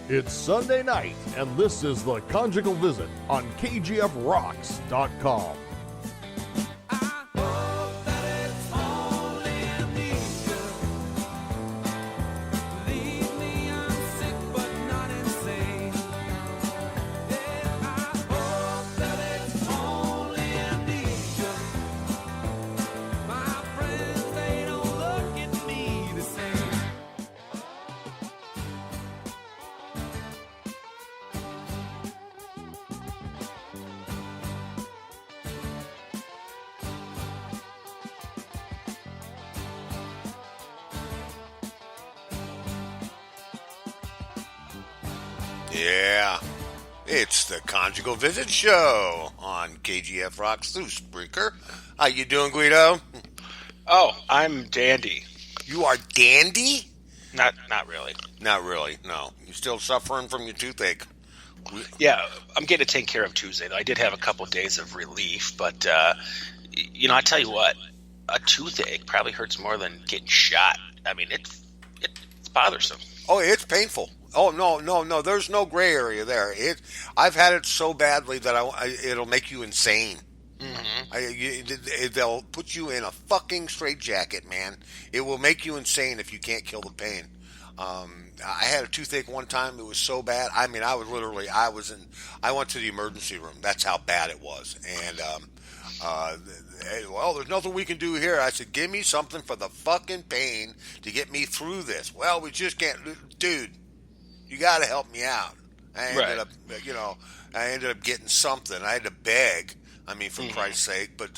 It's Sunday night, and this is the Conjugal Visit on KGFRocks.com. Yeah, it's the Conjugal Visit Show on KGF Rocks through Spreaker. How you doing, Guido? Oh, I'm dandy. You are dandy? Not really. Not really, no. You're still suffering from your toothache. Yeah, I'm getting it taken care of Tuesday, though. I did have a couple days of relief, but, I tell you what, a toothache probably hurts more than getting shot. I mean, it's bothersome. Oh, it's painful. Oh, no. There's no gray area there. I've had it so badly that it'll make you insane. Mm-hmm. They'll put you in a fucking straitjacket, man. It will make you insane if you can't kill the pain. I had a toothache one time. It was so bad. I mean, I went to the emergency room. That's how bad it was. And, well, there's nothing we can do here. I said, give me something for the fucking pain to get me through this. Well, we just can't. Dude, you got to help me out. I ended up getting something. I had to beg. I mean, for Christ's sake. But,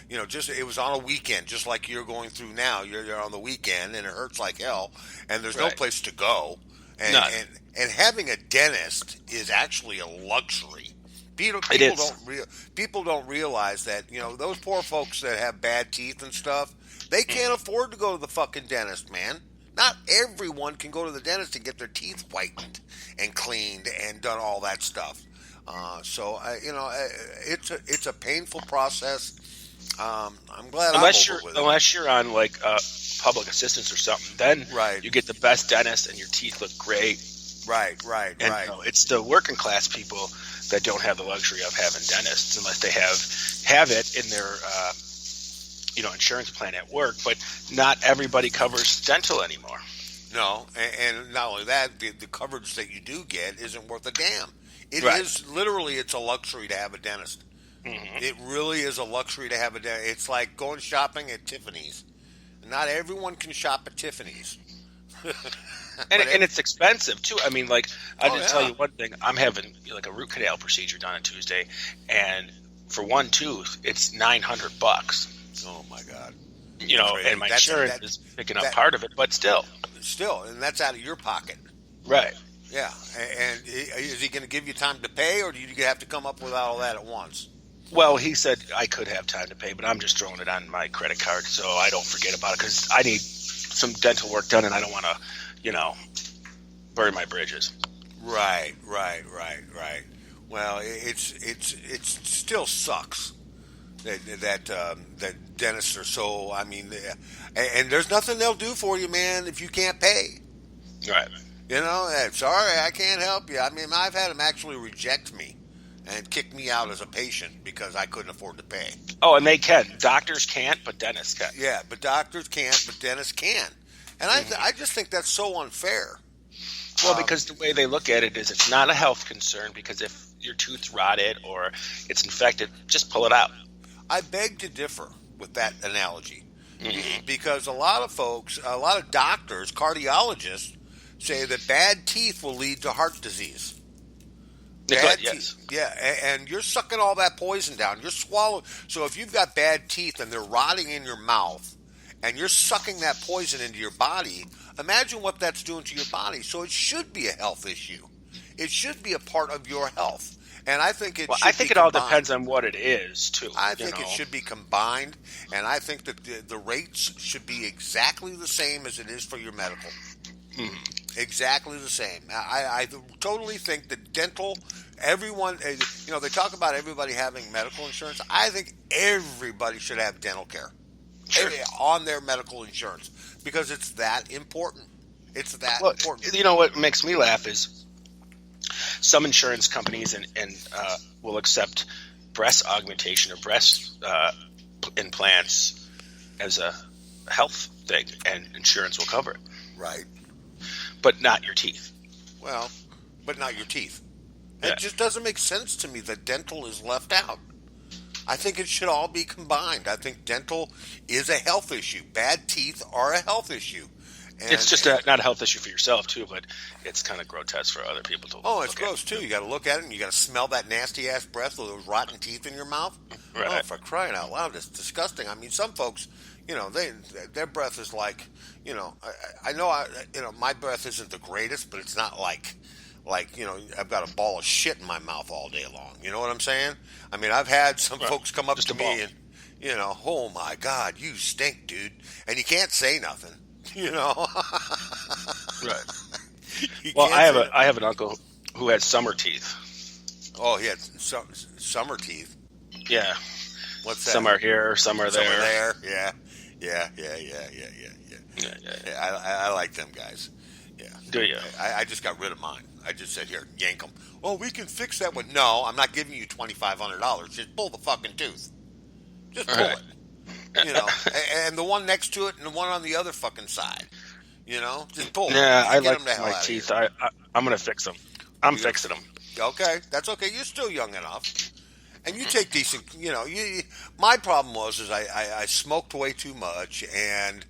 it was on a weekend, just like you're going through now. You're on the weekend, and it hurts like hell, and there's no place to go. And having a dentist is actually a luxury. People don't realize that, those poor folks that have bad teeth and stuff, they can't afford to go to the fucking dentist, man. Not everyone can go to the dentist and get their teeth whitened and cleaned and done all that stuff. It's a painful process. I'm glad unless I'm over with it. Unless you're on like public assistance or something, then you get the best dentist and your teeth look great. Right. It's the working class people that don't have the luxury of having dentists unless they have it in their insurance plan at work. But not everybody covers dental anymore. No, and not only that, the coverage that you do get isn't worth a damn. It's a luxury to have a dentist. Mm-hmm. It really is a luxury to have a dentist. It's like going shopping at Tiffany's. Not everyone can shop at Tiffany's. And it's expensive too. I mean, like I'll tell you one thing. I'm having like a root canal procedure done on Tuesday, and for one tooth, it's $900. Oh my God! And my insurance is picking up part of it, but still, and that's out of your pocket, right? Yeah. And is he going to give you time to pay, or do you have to come up with all that at once? Well, he said I could have time to pay, but I'm just throwing it on my credit card so I don't forget about it because I need some dental work done, and I don't want to. Bury my bridges. Right. Well, it still sucks that dentists are so. I mean, and there's nothing they'll do for you, man, if you can't pay. Right. Sorry, I can't help you. I mean, I've had them actually reject me and kick me out as a patient because I couldn't afford to pay. Oh, and they can. Doctors can't, but dentists can. Yeah, but doctors can't, but dentists can. And I just think that's so unfair. Well, because the way they look at it is it's not a health concern because if your tooth's rotted or it's infected, just pull it out. I beg to differ with that analogy because a lot of doctors, cardiologists, say that bad teeth will lead to heart disease. Bad teeth. Yeah, and you're sucking all that poison down. You're swallowing. So if you've got bad teeth and they're rotting in your mouth, and you're sucking that poison into your body, imagine what that's doing to your body. So it should be a health issue. It should be a part of your health. And I think it all depends on what it is, too. I think it should be combined, and I think that the rates should be exactly the same as it is for your medical. Exactly the same. I totally think that dental, everyone, they talk about everybody having medical insurance. I think everybody should have dental care. On their medical insurance because it's that important. It's that important. You know what makes me laugh is some insurance companies and will accept breast augmentation or breast implants as a health thing, and insurance will cover it. Right. But not your teeth. Well, but not your teeth. Yeah. It just doesn't make sense to me that dental is left out. I think it should all be combined. I think dental is a health issue. Bad teeth are a health issue. And it's just not a health issue for yourself, too, but it's kind of grotesque for other people to Oh, it's look gross, too. You got to look at it, and you got to smell that nasty-ass breath with those rotten teeth in your mouth. Right. Oh, for crying out loud, it's disgusting. I mean, some folks, their breath is like, I know, my breath isn't the greatest, but it's not like, I've got a ball of shit in my mouth all day long. You know what I'm saying? I mean, I've had some folks come up Just to a ball. me and, oh my God, you stink, dude. And you can't say nothing, Right. You Well, can't say I have an uncle who had summer teeth. Oh, he had summer teeth. Yeah. What's that? Some are here, some are there. Some are there. Yeah. Yeah. I like them guys. Yeah. Do you? I just got rid of mine. I just said, here, yank them. Oh, we can fix that one. No, I'm not giving you $2,500. Just pull the fucking tooth. Just pull Right. it. And the one next to it and the one on the other fucking side. Just pull them. Yeah, I Get like them the hell my out of teeth. here. I'm going to fix them. I'm fixing them. Okay, that's okay. You're still young enough. And you take decent, my problem was I smoked way too much. And,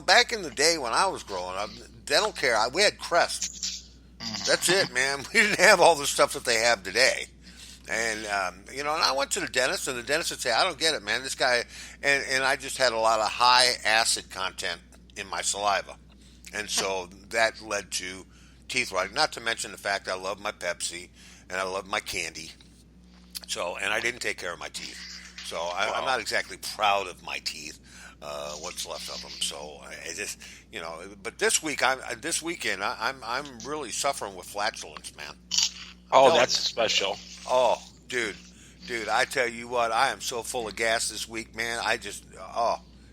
back in the day when I was growing up, dental care, we had Crest. That's it, man. We didn't have all the stuff that they have today. And, and I went to the dentist, and the dentist would say, I don't get it, man. This guy, and I just had a lot of high acid content in my saliva. And so that led to teeth rotting, not to mention the fact I love my Pepsi and I love my candy. So, and I didn't take care of my teeth. So I'm not exactly proud of my teeth, what's left of them. So I just, but this weekend, I'm really suffering with flatulence, man. Oh, that's special. Oh, dude, I tell you what, I am so full of gas this week, man.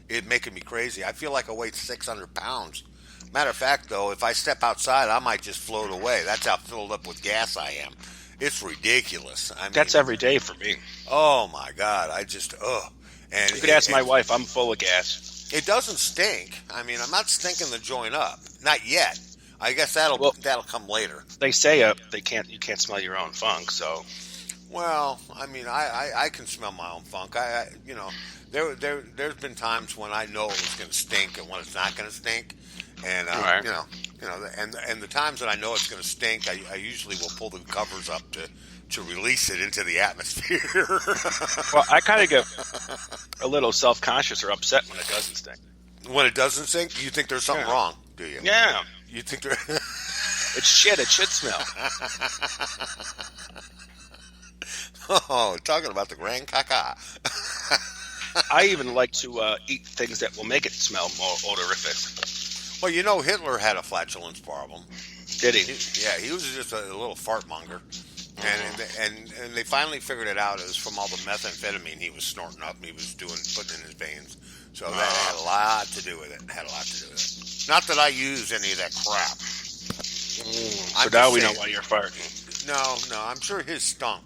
It's making me crazy. I feel like I weigh 600 pounds. Matter of fact, though, if I step outside, I might just float away. That's how filled up with gas I am. It's ridiculous. I mean, That's every day for me. Oh my God! And You could ask my wife. I'm full of gas. It doesn't stink. I mean, I'm not stinking the joint up. Not yet. I guess that'll come later. They say you can't smell your own funk. So, Well, I mean, I can smell my own funk. There's been times when I know it's going to stink and when it's not going to stink, and Right. and the times that I know it's going to stink, I usually will pull the covers up to release it into the atmosphere. well, I kind of get a little self-conscious or upset when it doesn't stink. When it doesn't stink, you think there's something wrong, do you? Yeah, You think there? it's shit. It should smell. Oh, talking about the grand caca. I even like to eat things that will make it smell more odorific. Well, Hitler had a flatulence problem. Did he? He was just a little fart monger. And they finally figured it out. It was from all the methamphetamine he was snorting up. He was putting in his veins. So that had a lot to do with it. Not that I use any of that crap. So now we know why you're farting. No, I'm sure his stunk.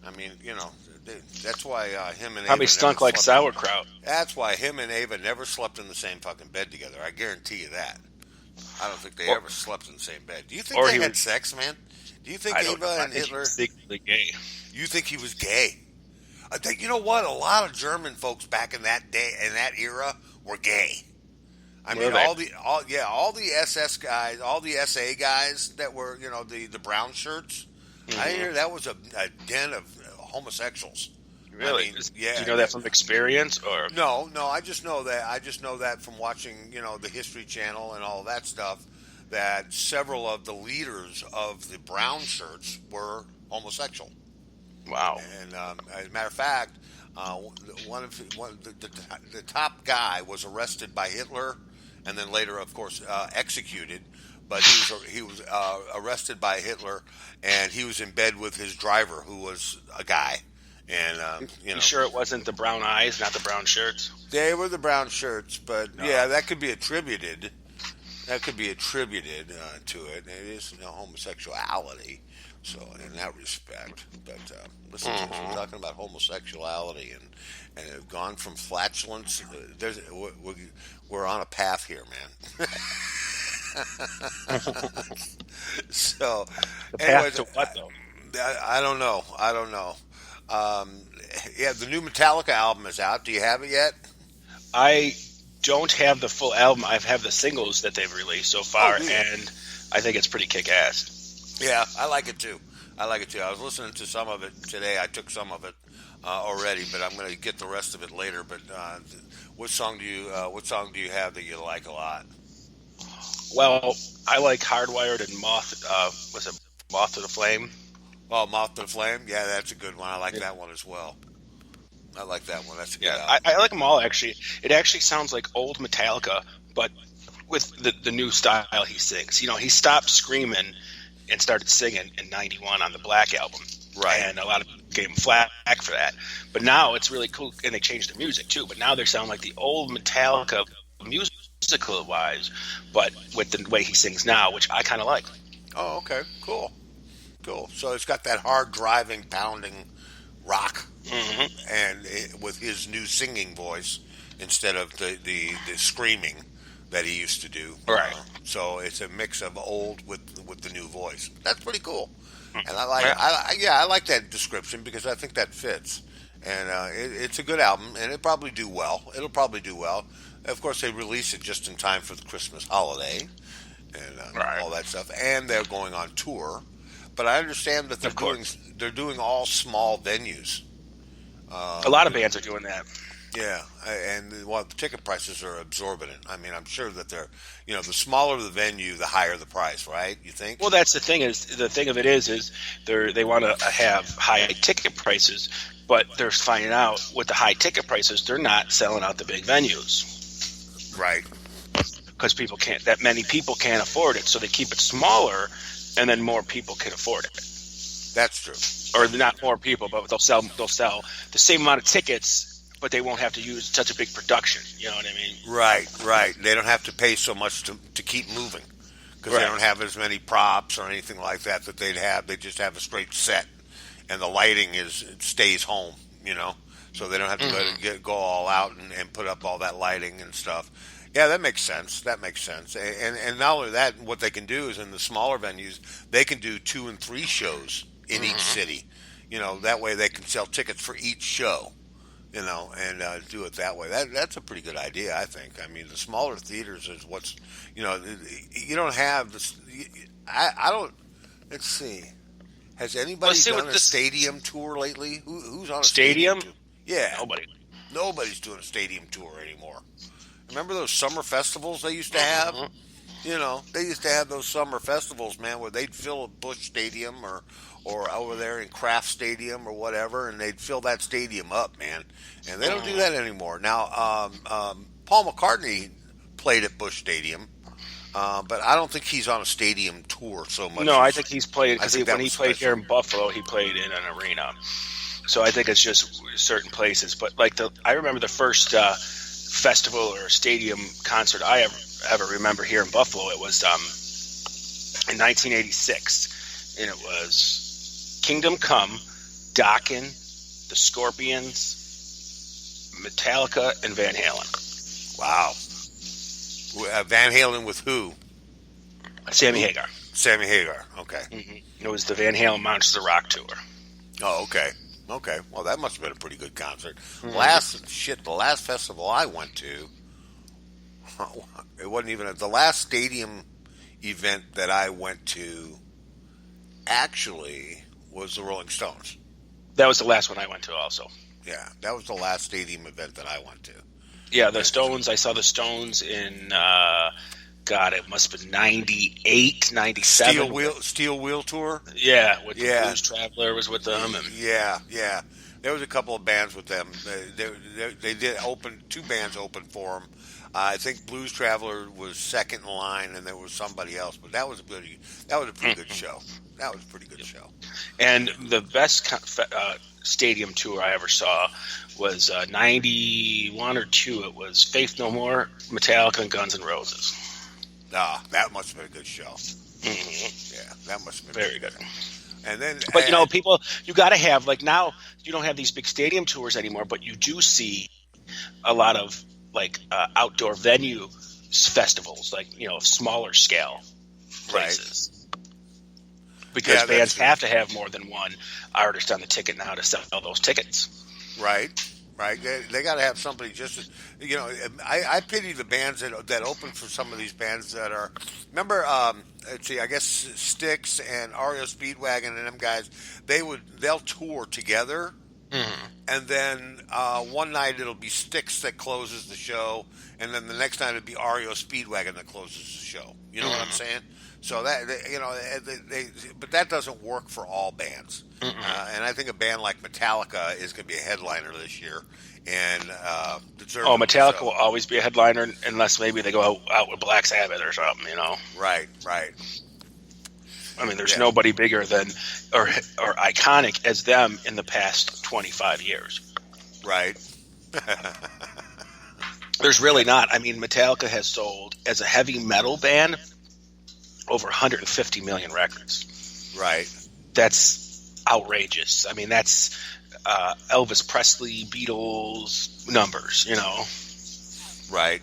I mean, that's why him and Probably Ava stunk never like slept sauerkraut. That's why him and Ava never slept in the same fucking bed together. I guarantee you that. I don't think they ever slept in the same bed. Do you think they had sex, man? Do you think Ava and Hitler? Secretly gay. You think he was gay? I think, you know what? A lot of German folks back in that day, in that era, were gay. I mean, all the SS guys, all the SA guys that were, the brown shirts. I hear that was a den of homosexuals. Really? I mean, Do you know that from experience, or No, I just know that. I just know that from watching, the History Channel and all that stuff. That several of the leaders of the brown shirts were homosexual. Wow. And as a matter of fact, the top guy was arrested by Hitler, and then later, of course, executed. But he was arrested by Hitler, and he was in bed with his driver, who was a guy. And you sure it wasn't the brown eyes, not the brown shirts? They were the brown shirts, but yeah, that could be attributed. that could be attributed to it. It is homosexuality, so in that respect. But listen, since we're talking about homosexuality and have gone from flatulence, we're on a path here, man. So, The anyways, path to what though? I don't know. I don't know. Yeah, the new Metallica album is out. Do you have it yet? I don't have the full album. I have the singles that they've released so far, and I think it's pretty kick-ass. Yeah, I like it too. I was listening to some of it today. I took some of it already, but I'm going to get the rest of it later. But what song do you have that you like a lot? Well, I like Hardwired and Moth. Was it Moth to the Flame? Oh, Moth to the Flame. Yeah, that's a good one. I like that one as well. I like that one. That's a good album. I like them all, actually. It actually sounds like old Metallica, but with the new style he sings. You know, he stopped screaming and started singing in '91 on the Black Album. Right. And a lot of people gave him flack for that. But now it's really cool, and they changed the music, too. But now they sound like the old Metallica musical-wise, but with the way he sings now, which I kind of like. Oh, okay. Cool. So it's got that hard driving, pounding rock, and with his new singing voice instead of the screaming that he used to do. Right. So it's a mix of old with the new voice. That's pretty cool. And I like that description because I think that fits. And it's a good album, and it'll probably do well. Of course, they release it just in time for the Christmas holiday and all that stuff. And they're going on tour. But I understand that they're doing all small venues. A lot of bands are doing that. Yeah, and the ticket prices are exorbitant. I mean, I'm sure that they're, the smaller the venue, the higher the price, right? You think? Well, that's the thing. The thing of it is they want to have high ticket prices, but they're finding out with the high ticket prices, they're not selling out the big venues, right? Because many people can't afford it, so they keep it smaller. And then more people can afford it. That's true. Or not more people, but they'll sell the same amount of tickets, but they won't have to use such a big production. You know what I mean? Right. They don't have to pay so much to keep moving because they don't have as many props or anything like that they'd have. They just have a straight set, and the lighting stays home. So they don't have to go all out and put up all that lighting and stuff. Yeah, that makes sense. And not only that, what they can do is in the smaller venues, they can do 2 and 3 shows in each city. That way they can sell tickets for each show, and do it that way. That's a pretty good idea, I think. I mean, the smaller theaters is what's, you don't have this. I don't, let's see. Has anybody done a stadium tour lately? Who's on a stadium tour? Yeah. Nobody. Nobody's doing a stadium tour anymore. Remember those summer festivals they used to have? They used to have those summer festivals, man, where they'd fill a Busch Stadium or over there in Kraft Stadium or whatever, and they'd fill that stadium up, man. And they don't do that anymore. Now, Paul McCartney played at Busch Stadium, but I don't think he's on a stadium tour so much. No, I think he's played, because when he played here in Buffalo, he played in an arena. So I think it's just certain places. But I remember the first festival or stadium concert I ever remember here in Buffalo. It was in 1986, and it was Kingdom Come, Dokken, the Scorpions, Metallica, and Van Halen. Wow. Van Halen with who? Sammy Hagar. Sammy Hagar. Okay. It was the Van Halen Monsters of Rock tour. Oh, okay. Okay, well, that must have been a pretty good concert. The last festival I went to, it wasn't even the last stadium event that I went to. Actually, was the Rolling Stones. That was the last one I went to, also. Yeah, that was the last stadium event that I went to. Yeah, the Stones. I saw the Stones in. It must have been 98, 97. Steel Wheel Tour? Yeah, with the Blues Traveler was with them. And yeah. There was a couple of bands with them. They did open, 2 bands open for them. I think Blues Traveler was second in line, and there was somebody else. But that was a pretty good show. That was a pretty good show. And the best stadium tour I ever saw was 91 or 2. It was Faith No More, Metallica, and Guns N' Roses. That must have been a good show. Mm-hmm. Yeah, that must have been Very good. And then, But people, you got to have, like, now you don't have these big stadium tours anymore, but you do see a lot of outdoor venue festivals, smaller scale places. Because bands have to have more than one artist on the ticket now to sell those tickets. Right. They got to have somebody I pity the bands that open for some of these bands that are. Remember, let's see, I guess Styx and REO Speedwagon and them guys, they'll tour together, and then one night it'll be Styx that closes the show, and then the next night it'll be REO Speedwagon that closes the show. You know what I'm saying? So that but that doesn't work for all bands. And I think a band like Metallica is going to be a headliner this year, and Metallica will always be a headliner unless maybe they go out with Black Sabbath or something. Right. I mean, there's nobody bigger than or iconic as them in the past 25 years. Right. There's really not. I mean, Metallica has sold, as a heavy metal band, over 150 million records. Right. That's outrageous. I mean, that's Elvis Presley, Beatles numbers, Right.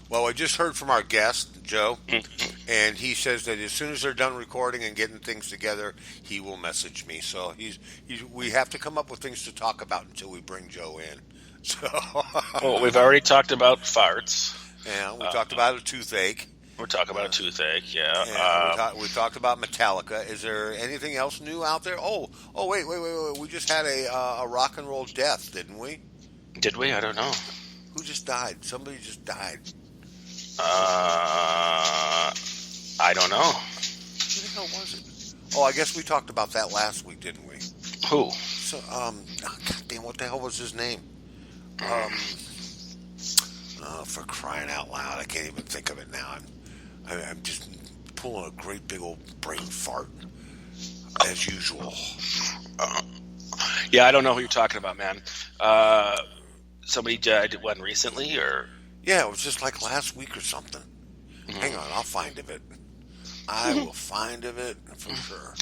Well, I just heard from our guest, Joe, and he says that as soon as they're done recording and getting things together, he will message me. So we have to come up with things to talk about until we bring Joe in. So well, we've already talked about farts. Yeah, we talked about a toothache. We're talking about a toothache, yeah. We talked about Metallica. Is there anything else new out there? Oh, wait. We just had a rock and roll death, didn't we? Did we? I don't know. Who just died? Somebody just died. I don't know. Who the hell was it? Oh, I guess we talked about that last week, didn't we? Who? So, God damn, what the hell was his name? For crying out loud, I can't even think of it now. I'm just pulling a great big old brain fart, as usual. Yeah, I don't know who you're talking about, man. Somebody died, when, recently, or? Yeah, it was just like last week or something. Hang on, I'll find of it. I will find of it for sure.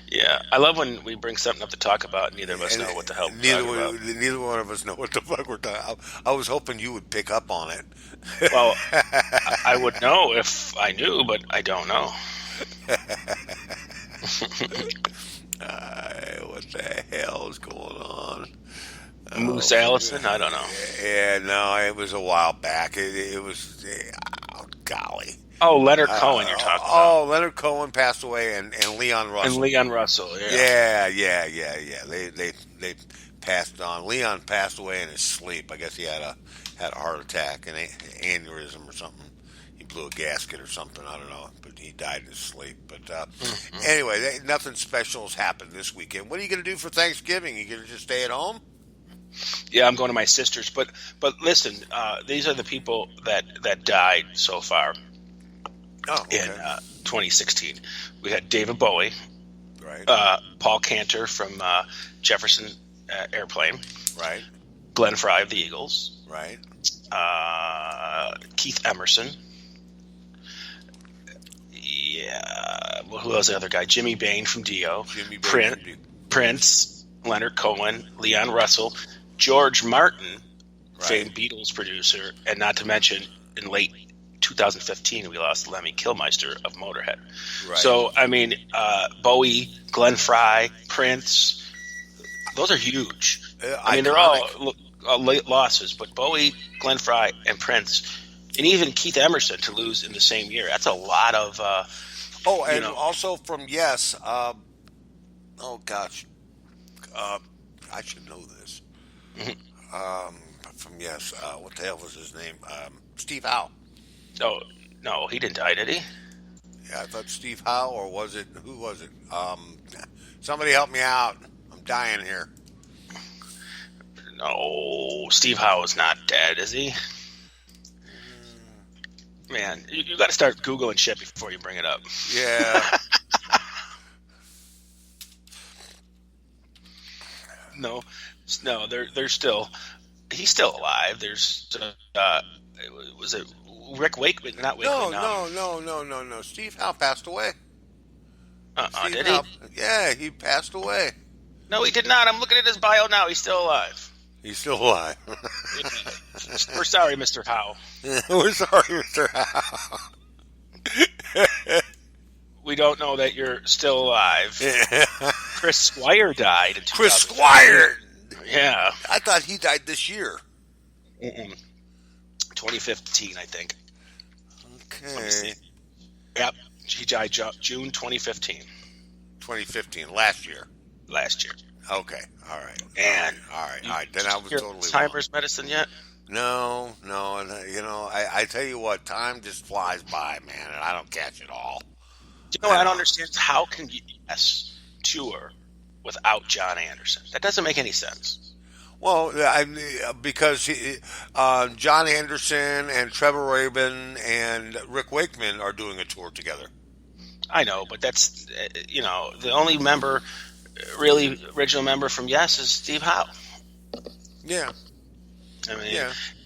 Yeah, I love when we bring something up to talk about and neither of us know what the hell we're talking about. Neither one of us know what the fuck we're talking about. I was hoping you would pick up on it. Well, I would know if I knew, but I don't know. What the hell is going on? Moose Allison? I don't know. Yeah, no, it was a while back. It was, golly. Oh, Leonard Cohen you're talking about. Oh, Leonard Cohen passed away, and Leon Russell. And Leon Russell, yeah. Yeah. They passed on. Leon passed away in his sleep. I guess he had a heart attack, an aneurysm or something. He blew a gasket or something. I don't know, but he died in his sleep. But anyway, nothing special has happened this weekend. What are you going to do for Thanksgiving? You going to just stay at home? Yeah, I'm going to my sister's. But listen, these are the people that died so far. Oh, okay. In 2016. We had David Bowie, right? Paul Cantor from Jefferson Airplane, right? Glenn Frey of the Eagles, right? Keith Emerson. Yeah, who was the other guy? Jimmy Bain from Dio. Prince, Leonard Cohen, Leon Russell, George Martin, famed Beatles producer, and not to mention in late 2015 we lost Lemmy Kilmister of Motorhead. Right. So I mean, Bowie, Glenn Frey, Prince, those are huge. I mean, they're all late losses, but Bowie, Glenn Frey, and Prince, and even Keith Emerson to lose in the same year. That's a lot of. Also from Yes. Oh gosh, I should know this. From Yes, what the hell was his name? Steve Howe. Oh, no, he didn't die, did he? Yeah, I thought Steve Howe, or was it, who was it? Somebody help me out. I'm dying here. No, Steve Howe is not dead, is he? Man, you got to start Googling shit before you bring it up. Yeah. No, they're still. he's still alive. There's was it Rick Wakeman? Not Wakeman. No. Steve Howe passed away. Did he? Yeah, he passed away. No, he did not. I'm looking at his bio now. He's still alive. He's still alive. We're sorry, Mr. Howe. We're sorry, Mr. Howe. We don't know that you're still alive. Chris Squire died in 2000. Chris Squire? Yeah. I thought he died this year. 2015, I think. Okay. Yep. He died June 2015. 2015, last year. Okay. All right. And all right. Then I was totally Alzheimer's medicine yet? No. I tell you what, time just flies by, man, and I don't catch it all. You know what I don't understand? How can YES tour without John Anderson? That doesn't make any sense. Well, because John Anderson and Trevor Rabin and Rick Wakeman are doing a tour together. I know, but that's, the only really original member from YES is Steve Howe. Yeah. I mean,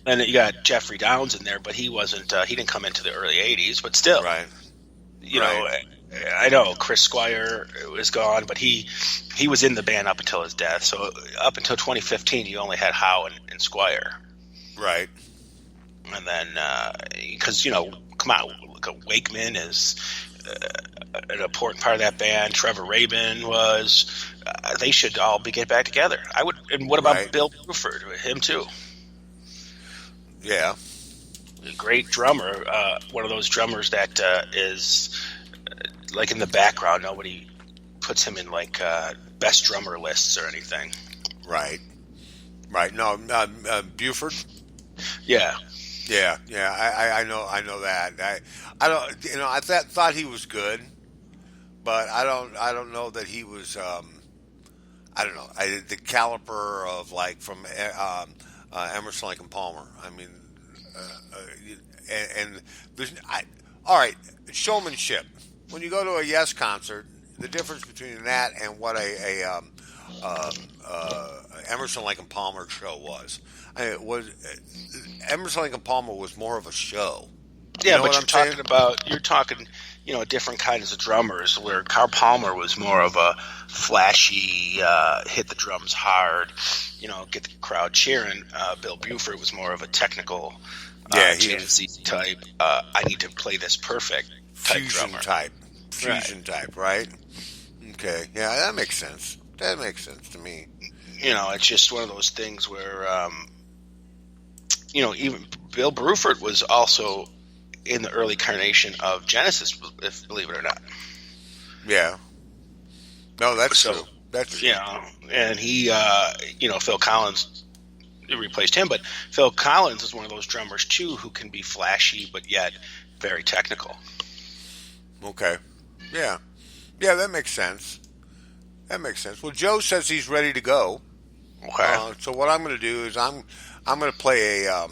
and you got Jeffrey Downs in there, but he wasn't, he didn't come into the early 80s, but still. Right. You know, I know Chris Squire was gone, but he was in the band up until his death. So up until 2015, you only had Howe and Squire. Right. And then, because, come on, look at Wakeman is an important part of that band. Trevor Rabin was. They should all get back together. I would. And what about Bill Bruford? Him too. Yeah. A great drummer. One of those drummers that is like in the background. Nobody puts him in like best drummer lists or anything. Right. No, Buford. Yeah. I know that. I don't. I thought he was good, but I don't know that he was. I don't know. The caliber of like from Emerson, Lake and Palmer. I mean, and there's. All right, showmanship. When you go to a YES concert, the difference between that and what a Emerson, Lake and Palmer show was. Emerson, Lake and Palmer was more of a show. Yeah, but you're talking, different kinds of drummers. Where Carl Palmer was more of a flashy, hit the drums hard, get the crowd cheering. Bill Buford was more of a technical, jazzy type. I need to play this perfect type drummer. Fusion type, right? Okay, yeah, that makes sense. That makes sense to me. It's just one of those things where, even Bill Bruford was also in the early carnation of Genesis, if believe it or not. Yeah. No, that's true. That's true. And he, Phil Collins replaced him, but Phil Collins is one of those drummers too who can be flashy but yet very technical. Okay. Yeah, that makes sense. Well, Joe says he's ready to go. Okay. So what I'm going to do is I'm going to play a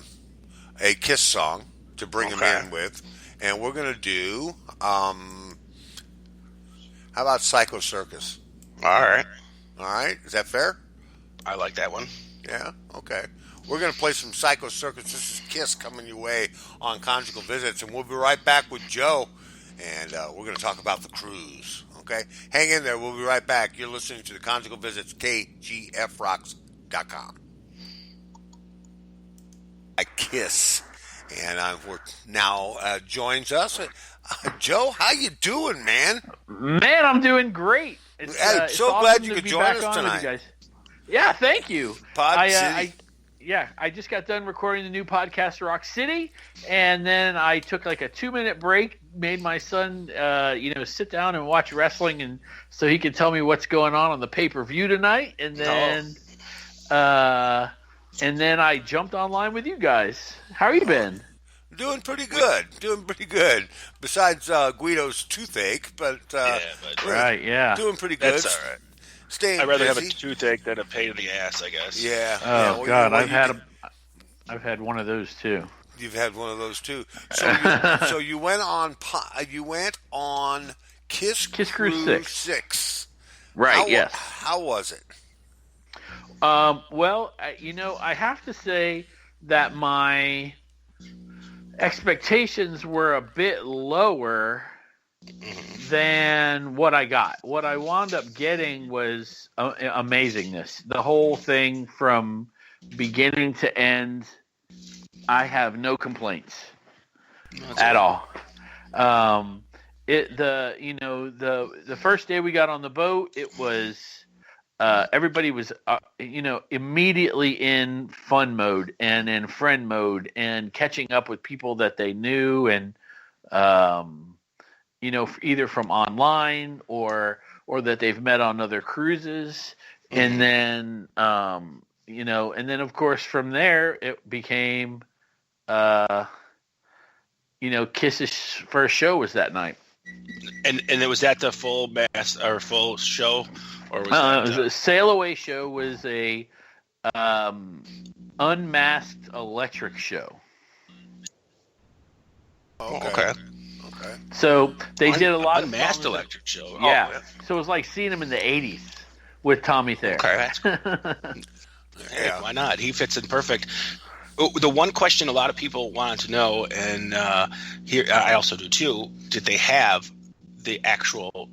Kiss song to bring him in with, and we're going to do how about Psycho Circus? All right. Is that fair? I like that one. Yeah. Okay. We're going to play some Psycho Circus. This is Kiss coming your way on Conjugal Visits, and we'll be right back with Joe, and we're going to talk about the cruise. Okay? Hang in there. We'll be right back. You're listening to the Conjugal Visits, KGFRocks.com. I Kiss, and we're now joins us. Joe, how you doing, man? Man, I'm doing great. It's so awesome glad you to could be join back us on with tonight. you guys. Yeah, thank you. Pod City. I just got done recording the new podcast, Rock City, and then I took like a 2-minute break, made my son, sit down and watch wrestling, and so he could tell me what's going on the pay-per-view tonight, and then, I jumped online with you guys. How you been? Doing pretty good. Besides Guido's toothache, but doing pretty good. That's all right. Staying I'd rather busy. have a toothache than a pain in the ass, I guess. Yeah. Oh God, I've had one of those too. You've had one of those too. So you went on Kiss Cruise 6. Six. Right. Yes. How was it? Well, I have to say that my expectations were a bit lower than what I got. What I wound up getting was amazingness. The whole thing from beginning to end, I have no complaints at all. The first day we got on the boat, it was everybody was immediately in fun mode and in friend mode and catching up with people that they knew and either from online or that they've met on other cruises. And then of course from there it became Kiss's first show was that night. And it was that the full full show, or was the Sail Away show was a unmasked electric show. Okay. So they did a lot of unmasked electric show. Yeah. Oh, so it was like seeing him in the '80s with Tommy Thayer. Okay, that's cool. Hey, why not? He fits in perfect. The one question a lot of people wanted to know, and here I also do too, did they have the actual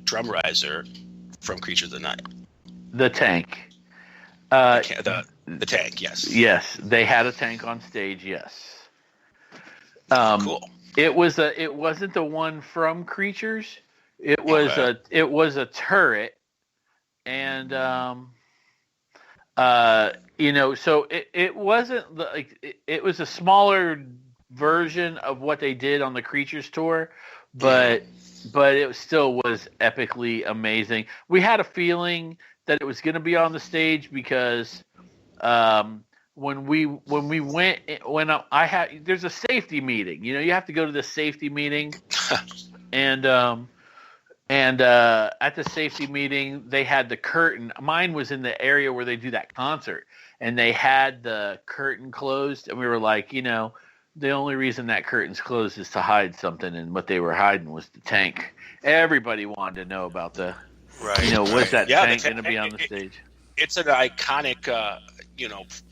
drum riser from Creatures of the Night? The tank. The tank, yes. Yes, they had a tank on stage, yes. Cool. It wasn't the one from Creatures. It was a turret, and so it wasn't like it was a smaller version of what they did on the Creatures tour, but it still was epically amazing. We had a feeling that it was going to be on the stage because when there's a safety meeting, you have to go to the safety meeting, and at the safety meeting they had the curtain. Mine was in the area where they do that concert, and they had the curtain closed, and we were like, the only reason that curtain's closed is to hide something, and what they were hiding was the tank. Everybody wanted to know about the was that tank going to be on the stage? It's an iconic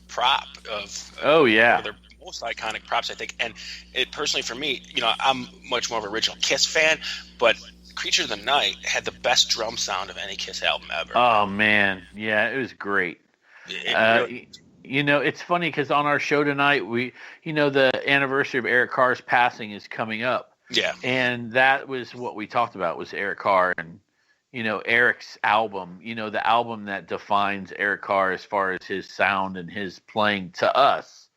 prop of one of their most iconic props, I think. And it personally for me, I'm much more of an original Kiss fan, but Creature of the Night had the best drum sound of any Kiss album ever. Oh man, yeah, it was great. It's funny because on our show tonight, the anniversary of Eric Carr's passing is coming up. Yeah, and that was what we talked about was Eric Carr and Eric's album. The album that defines Eric Carr as far as his sound and his playing to us,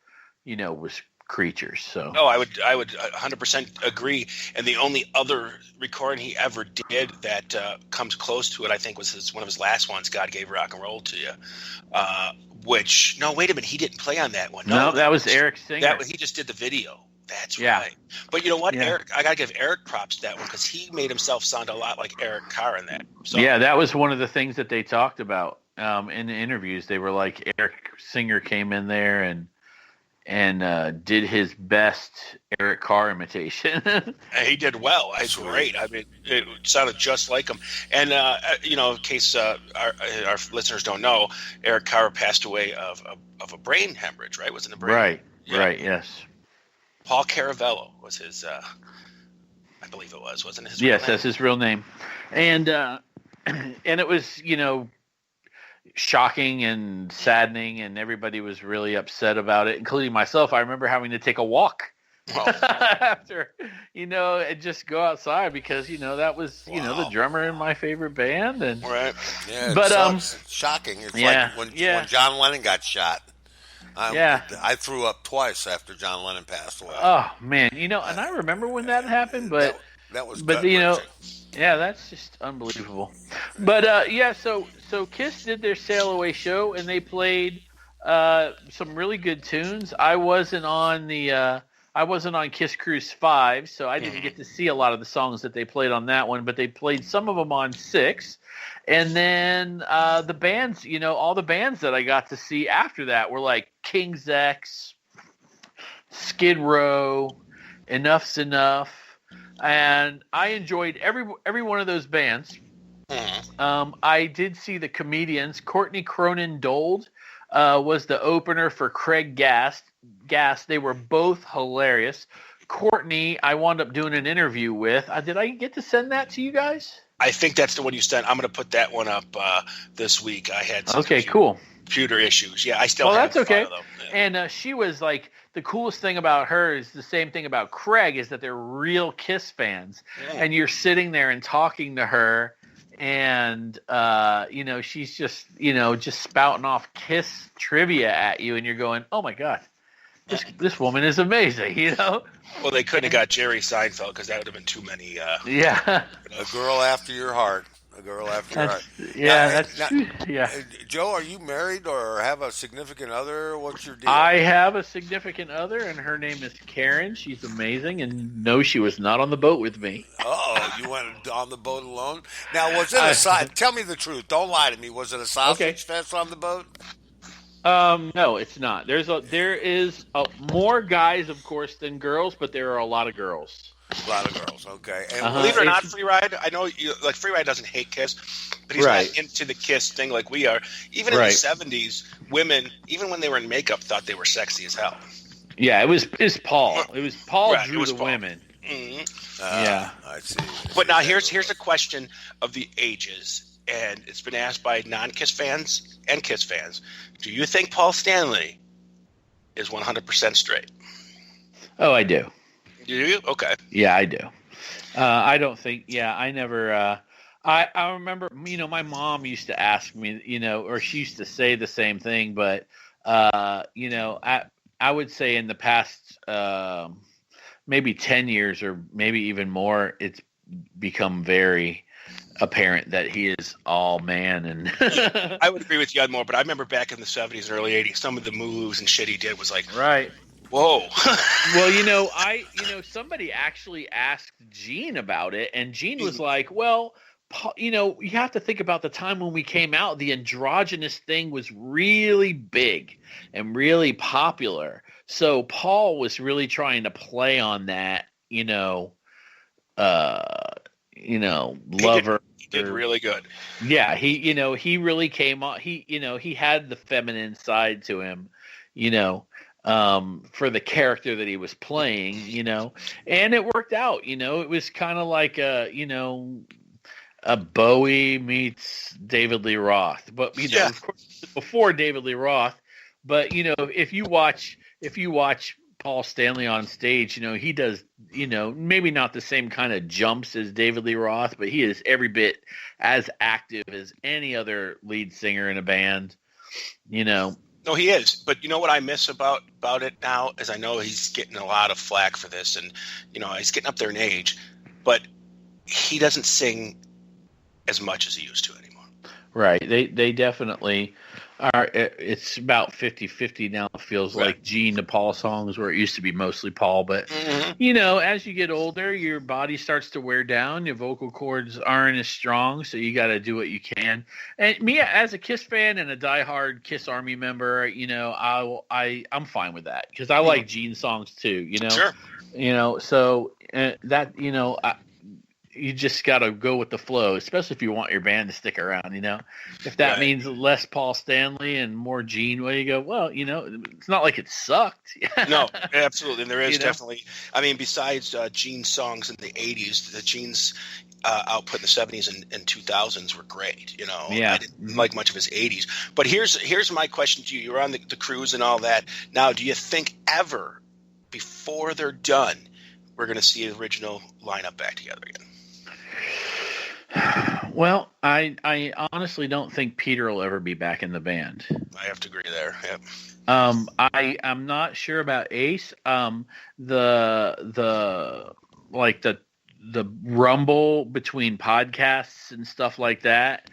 was Creatures. So I would 100% agree. And the only other recording he ever did that comes close to it, I think, was one of his last ones, God Gave Rock and Roll to You. Wait a minute, he didn't play on that one. No, that was Eric Singer. He just did the video. That's right. But you know what, Eric? I gotta give Eric props to that one because he made himself sound a lot like Eric Carr in that. So, yeah, that was one of the things that they talked about in the interviews. They were like, Eric Singer came in there and did his best Eric Carr imitation. He did well. It's great. I mean, it sounded just like him. And in case our listeners don't know, Eric Carr passed away of a brain hemorrhage. Right? Was it a brain? Right. Yeah. Right. Yes. Paul Caravello was his. I believe it was, wasn't it? His yes, that's his real name. And it was shocking and saddening, and everybody was really upset about it, including myself. I remember having to take a walk after, and just go outside because that was the drummer in my favorite band, and right. Yeah, but it's shocking. It's like when John Lennon got shot. I threw up twice after John Lennon passed away. Oh man, and I remember when that happened, but that was that's just unbelievable. But so Kiss did their Sail Away show, and they played some really good tunes. I wasn't on Kiss Cruise 5, so I didn't get to see a lot of the songs that they played on that one, but they played some of them on 6. And then the bands, all the bands that I got to see after that were like King's X, Skid Row, Enough's Enough, and I enjoyed every one of those bands. I did see the comedians. Courtney Cronin Dold was the opener for Craig Gass. They were both hilarious. Courtney, I wound up doing an interview with. Did I get to send that to you guys? I think that's the one you sent. I'm going to put that one up this week. I had some computer issues. Yeah, I still have that's okay. Though. Yeah. And she was like, the coolest thing about her is the same thing about Craig, is that they're real Kiss fans. Yeah. And you're sitting there and talking to her, and she's just spouting off Kiss trivia at you, and you're going, oh my God, this woman is amazing, Well, they couldn't have got Jerry Seinfeld because that would have been too many. Yeah. A girl after your heart. A girl after your heart. Yeah, Joe, are you married or have a significant other? What's your deal? I have a significant other, and her name is Karen. She's amazing, and no, she was not on the boat with me. Oh, you went on the boat alone? Now, was it tell me the truth. Don't lie to me. Was it a sausage fest on the boat? No, it's not. There is more guys, of course, than girls, but there are a lot of girls. A lot of girls, okay. And believe it or not, Freeride, I know Freeride doesn't hate Kiss, but he's not into the Kiss thing like we are. Even in the 70s, women, even when they were in makeup, thought they were sexy as hell. Yeah, it was Paul. It was Paul drew the women. Mm-hmm. Yeah. I see. But now here's a question of the ages, and it's been asked by non-Kiss fans and Kiss fans. Do you think Paul Stanley is 100% straight? Oh, I do. Do you? Okay. Yeah, I do. I don't think. Yeah, I never. I remember. My mom used to ask me. Or she used to say the same thing. But I would say in the past, maybe 10 years or maybe even more, it's become very apparent that he is all man. And I would agree with you on more. But I remember back in the 70s and early 80s, some of the moves and shit he did was like right. Whoa. Well, somebody actually asked Gene about it, and Gene was like, well, you have to think about the time when we came out. The androgynous thing was really big and really popular. So Paul was really trying to play on that, lover. He did really good. Yeah, he really came on. He had the feminine side to him, for the character that he was playing, and it worked out. It was kind of like a Bowie meets David Lee Roth, but of course, before David Lee Roth. But if you watch Paul Stanley on stage, he does, maybe not the same kind of jumps as David Lee Roth, but he is every bit as active as any other lead singer in a band, No, he is. But you know what I miss about it now is I know he's getting a lot of flack for this, and he's getting up there in age, but he doesn't sing as much as he used to anymore. Right. They definitely are. It's about 50-50 now. It feels like Gene to Paul songs, where it used to be mostly Paul. But as you get older, your body starts to wear down. Your vocal cords aren't as strong, so you got to do what you can. And me, as a Kiss fan and a diehard Kiss Army member, I'm fine with that because I like Gene songs too. Sure. So that you just got to go with the flow, especially if you want your band to stick around, If that means less Paul Stanley and more Gene, well, you go, well, it's not like it sucked. No, absolutely. And there is definitely, besides Gene's songs in the 80s, the Gene's output in the 70s and 2000s were great, Yeah. I didn't like much of his 80s. But here's my question to you. You're on the cruise and all that. Now, do you think ever, before they're done, we're going to see the original lineup back together again? Well, I honestly don't think Peter will ever be back in the band. I have to agree there. Yep. I'm not sure about Ace. The rumble between podcasts and stuff like that.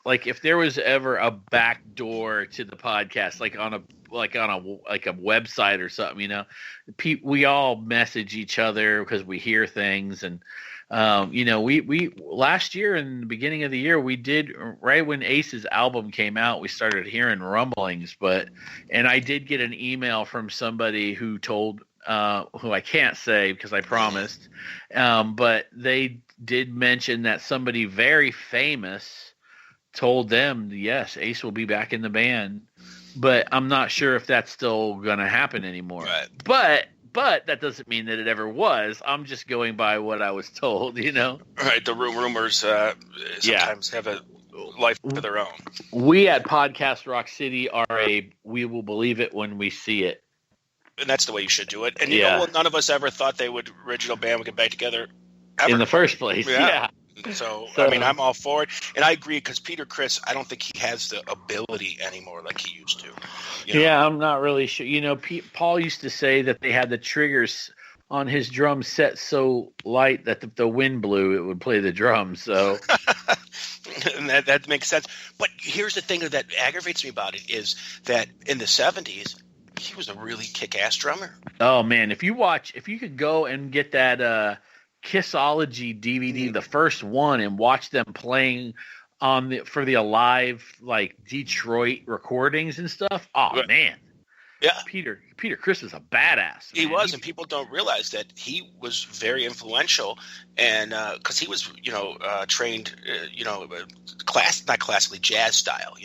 Like if there was ever a back door to the podcast, like on a website or something, we all message each other because we hear things. And we last year in the beginning of the year, we did, right when Ace's album came out, we started hearing rumblings. And I did get an email from somebody who told, who I can't say because I promised, but they did mention that somebody very famous told them, yes, Ace will be back in the band, but I'm not sure if that's still going to happen anymore. Right. But that doesn't mean that it ever was. I'm just going by what I was told, Right. The rumors sometimes have a life of their own. We at Podcast Rock City are we will believe it when we see it. And that's the way you should do it. And you know what? None of us ever thought original band would get back together ever. In the first place. Yeah. So, I mean, I'm all for it. And I agree because Peter Criss, I don't think he has the ability anymore like he used to. Yeah, I'm not really sure. Paul used to say that they had the triggers on his drum set so light that if the wind blew, it would play the drums. So and that makes sense. But here's the thing that aggravates me about it is that in the 70s, he was a really kick-ass drummer. Oh, man. If you could go and get that Kissology DVD, the first one, and watch them playing for the Alive, like Detroit recordings and stuff. Oh, right. Man. Yeah. Peter Criss is a badass. Man. He was, and people don't realize that he was very influential, and because he was, trained, not classically, jazz style,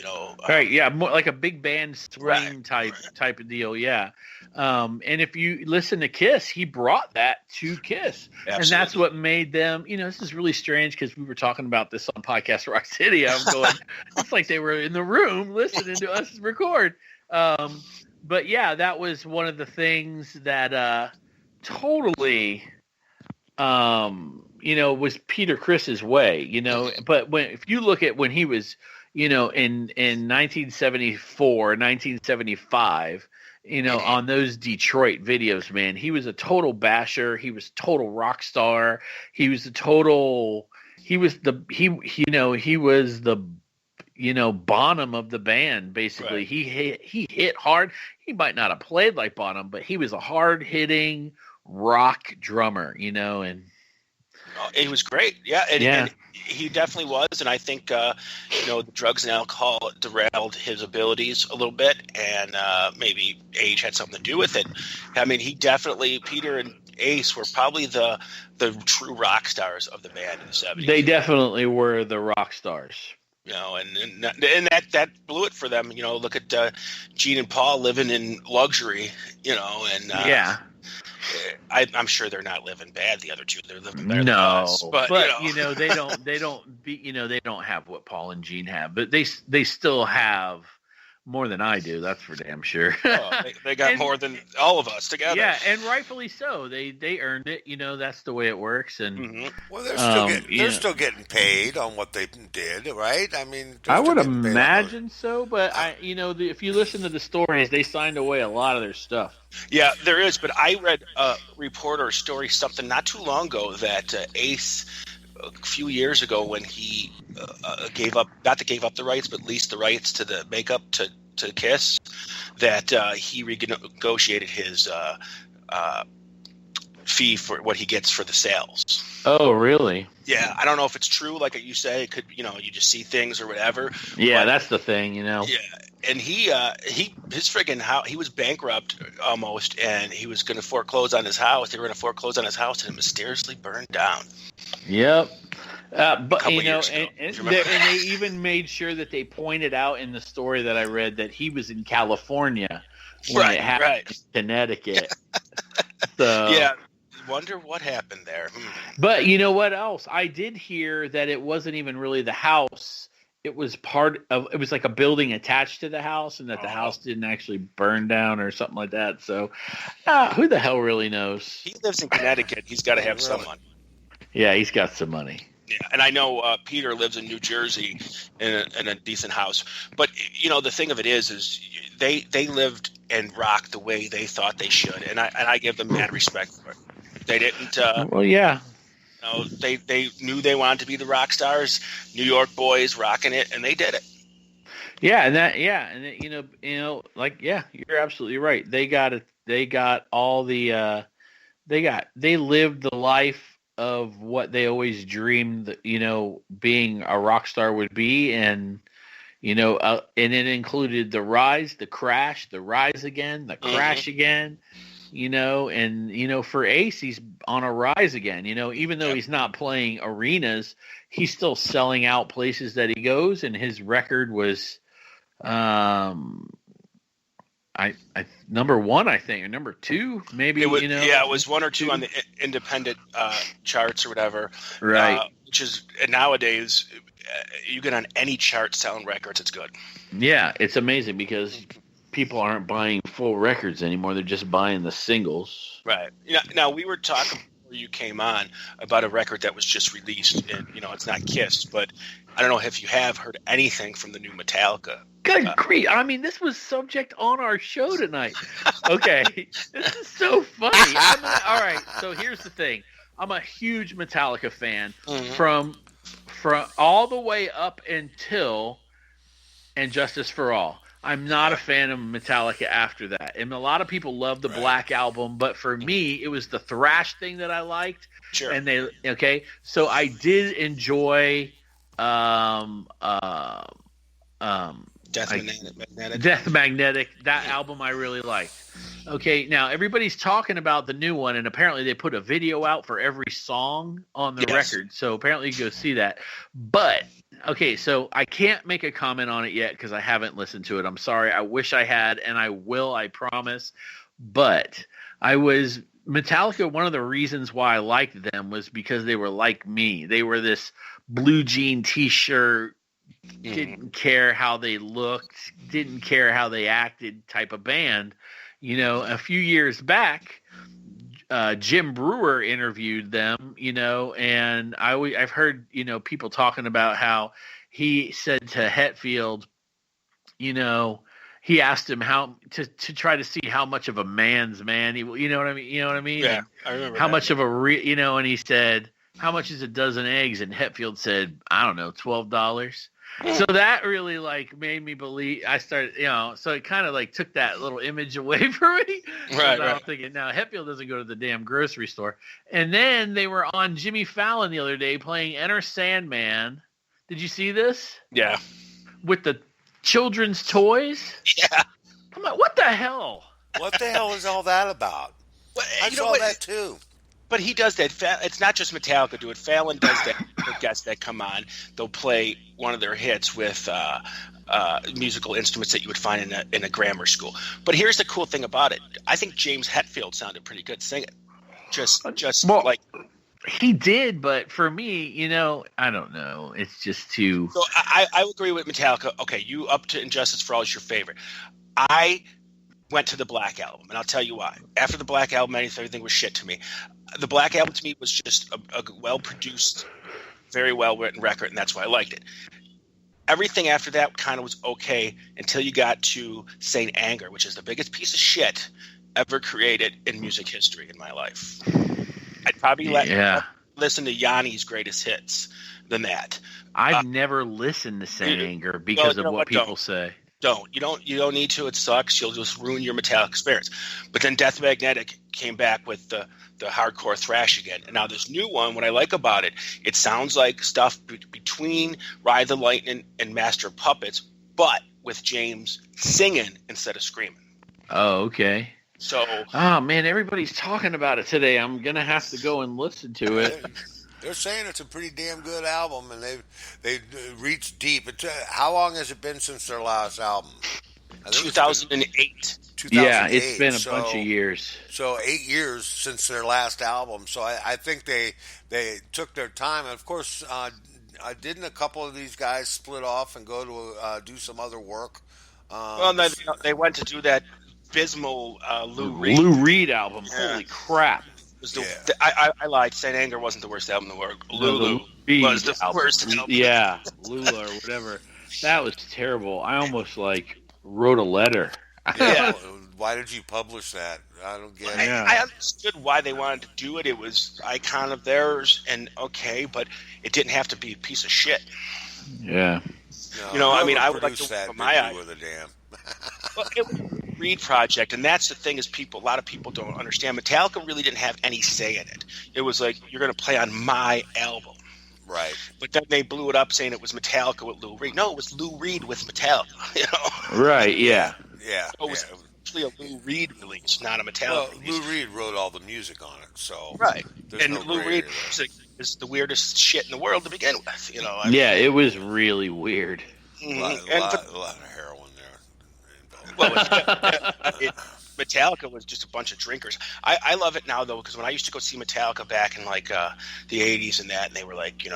Right, yeah, more like a big band swing type of deal, yeah. And if you listen to Kiss, he brought that to Kiss. Absolutely. And that's what made them, this is really strange because we were talking about this on Podcast Rock City. I'm going, it's like they were in the room listening to us record. But yeah, that was one of the things that totally, was Peter Criss's way, But if you look at when he was, in 1974, 1975, on those Detroit videos, man, he was a total basher. He was a total rock star. He was the Bonham of the band, basically. Right. He hit hard. He might not have played like Bonham, but he was a hard hitting rock drummer, and he was great. Yeah. And he definitely was. And I think, the drugs and alcohol derailed his abilities a little bit, and maybe age had something to do with it. I mean, Peter and Ace were probably the true rock stars of the band in the 70s. They definitely were the rock stars. And that blew it for them. Look at Gene and Paul living in luxury. I'm sure they're not living bad. The other two, they're living better than us. But they don't have what Paul and Gene have, but they still have more than I do. That's for damn sure. They got more than all of us together. Yeah, and rightfully so. They earned it. That's the way it works. And well, they're still getting paid on what they did, right? I mean, I would imagine so. But if you listen to the stories, they signed away a lot of their stuff. Yeah, there is. But I read a reporter story something not too long ago that Ace, a few years ago, when he gave up the rights, but leased the rights to the makeup to Kiss, that he renegotiated his fee for what he gets for the sales. Oh, really? Yeah, I don't know if it's true. Like you say, it could, you just see things or whatever. Yeah, that's the thing, Yeah, and he was bankrupt almost, and he was going to foreclose on his house. They were going to foreclose on his house, and it mysteriously burned down. Yep. But and they even made sure that they pointed out in the story that I read that he was in California when it happened in Connecticut. So yeah, wonder what happened there. But you know what else? I did hear that it wasn't even really the house. It was it was like a building attached to the house, and that the house didn't actually burn down or something like that. So who the hell really knows? He lives in Connecticut. He's got to have someone. Yeah, he's got some money. Yeah, and I know Peter lives in New Jersey in a decent house. But the thing of it is they lived and rocked the way they thought they should, and I give them mad respect for it. They didn't. Well, yeah. They knew they wanted to be the rock stars, New York boys rocking it, and they did it. Yeah, you're absolutely right. They got all the they lived the life of what they always dreamed, being a rock star would be. And, and it included the rise, the crash, the rise again, the crash again. and for Ace, he's on a rise again, even though he's not playing arenas, he's still selling out places that he goes, and his record was, I number one, I think, or number two, maybe. It was, it was one or two on the independent charts or whatever. Right. Which is nowadays, you get on any chart selling records, it's good. Yeah, it's amazing because people aren't buying full records anymore; they're just buying the singles. Right. Now we were talking before you came on about a record that was just released, and it's not Kiss, but I don't know if you have heard anything from the new Metallica. Good grief. I mean, this was subject on our show tonight. Okay. This is so funny. All right. So here's the thing. I'm a huge Metallica fan from all the way up until And Justice for All. I'm not a fan of Metallica after that. And a lot of people love the Black Album, but for me, it was the thrash thing that I liked. Sure. And so I did enjoy Death Magnetic. That album I really liked. Okay, now everybody's talking about the new one, and apparently they put a video out for every song on the record. So apparently you go see that. But okay, so I can't make a comment on it yet because I haven't listened to it. I'm sorry. I wish I had, and I will. I promise. But Metallica. One of the reasons why I liked them was because they were like me. They were this blue jean T-shirt. Didn't care how they looked, didn't care how they acted type of band. A few years back, Jim Brewer interviewed them, and I've heard, people talking about how he said to Hetfield, he asked him how to try to see how much of a man's man he, you know what I mean? You know what I mean? Yeah, I remember how that. much of a, and he said, how much is a dozen eggs? And Hetfield said, I don't know, $12. So that really made me believe. I started, so it kind of took that little image away from me. Right. I'm thinking now Hetfield doesn't go to the damn grocery store. And then they were on Jimmy Fallon the other day playing Enter Sandman. Did you see this? Yeah. With the children's toys. Yeah. I'm like, what the hell? What the hell is all that about? Well, I saw that too. But he does that. It's not just Metallica do it. Fallon does that for guests that come on. They'll play one of their hits with musical instruments that you would find in a grammar school. But here's the cool thing about it. I think James Hetfield sounded pretty good singing. He did, but for me, I don't know. It's just too. So I agree with Metallica. Okay, you up to Injustice for All is your favorite. I went to the Black Album, and I'll tell you why. After the Black Album, everything was shit to me. The Black Album to me was just a well-produced, very well-written record, and that's why I liked it. Everything after that kind of was okay until you got to Saint Anger, which is the biggest piece of shit ever created in music history in my life. I'd probably listen to Yanni's greatest hits than that. I've never listened to Saint Anger because of what people say. Don't. You don't need to. It sucks. You'll just ruin your Metallica experience. But then Death Magnetic came back with the hardcore thrash again. And now this new one, what I like about it, it sounds like stuff between Ride the Lightning and Master of Puppets, but with James singing instead of screaming. Oh, okay. So. Oh, man, everybody's talking about it today. I'm going to have to go and listen to it. They're saying it's a pretty damn good album, and they've reached deep. How long has it been since their last album? 2008. Yeah, it's been a bunch of years. So 8 years since their last album. So I think they took their time. And of course, didn't a couple of these guys split off and go to do some other work? Well, they went to do that abysmal Lou Reed album. Yeah. Holy crap. I lied. Saint Anger wasn't the worst album in the world. Lulu was the worst album. Yeah, Lulu or whatever. That was terrible. I almost wrote a letter. Yeah. Why did you publish that? I don't get it. I understood why they wanted to do it. It was icon of theirs, and okay, but it didn't have to be a piece of shit. Yeah. No, I would like to that put my eye. With a damn. Well, it was a Reed project, and that's the thing is a lot of people don't understand. Metallica really didn't have any say in it. It was like, you're going to play on my album. Right. But then they blew it up saying it was Metallica with Lou Reed. No, it was Lou Reed with Metallica. Right, yeah. Yeah. So it was actually a Lou Reed release, not a Metallica Well, release. Lou Reed wrote all the music on it, so Right. there's And no Lou gray Reed area there. music is the weirdest shit in the world to begin with. You know. I Yeah, it was really weird. A lot of heroin there. Well, Metallica was just a bunch of drinkers. I love it now, though, because when I used to go see Metallica back in, like, the 80s and that, and they were like,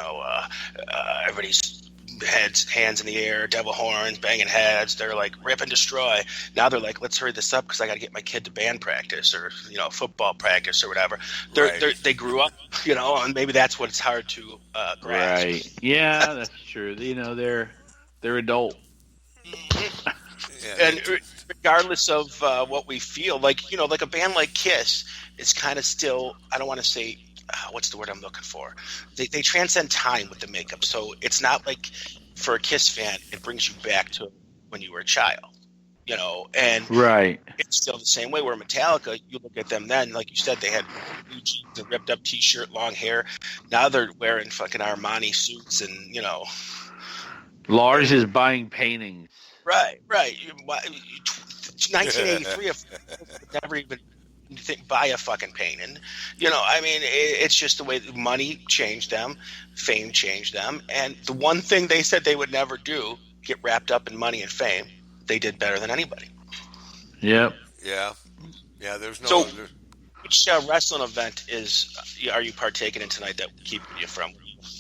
everybody's hands in the air, devil horns, banging heads. They're like, rip and destroy. Now they're like, let's hurry this up because I got to get my kid to band practice or, football practice or whatever. They grew up, and maybe that's what it's hard to grasp. Right. Yeah, that's true. They're adult. Yeah, And regardless of what we feel, like a band like Kiss is kind of still, I don't want to say, what's the word I'm looking for? They transcend time with the makeup. So it's not like for a Kiss fan, it brings you back to when you were a child, and Right. it's still the same way. Where Metallica, you look at them then, like you said, they had blue jeans, a ripped up T-shirt, long hair. Now they're wearing fucking Armani suits and, Lars is buying paintings. Right. 1983, never even buy a fucking painting. It's just the way money changed them, fame changed them, and the one thing they said they would never do, get wrapped up in money and fame, they did better than anybody. Yep. yeah. There's no. So, which wrestling event are you partaking in tonight that keeping you from?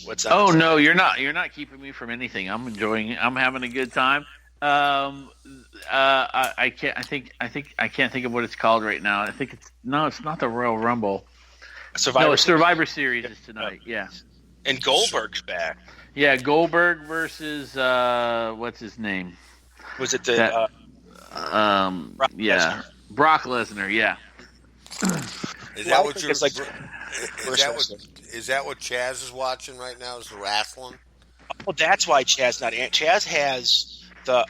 What's that? Oh no, you're not. You're not keeping me from anything. I'm enjoying it. I'm having a good time. I can't. I can't think of what it's called right now. I think it's not the Royal Rumble. Survivor Series is tonight. Yeah. And Goldberg's back. Yeah, Goldberg versus what's his name? Was it the yeah, Brock Lesnar. Yeah. Is that what I think you're? it's like Is that what Chaz is watching right now? Is the wrestling? Well, that's why Chaz not. Chaz has the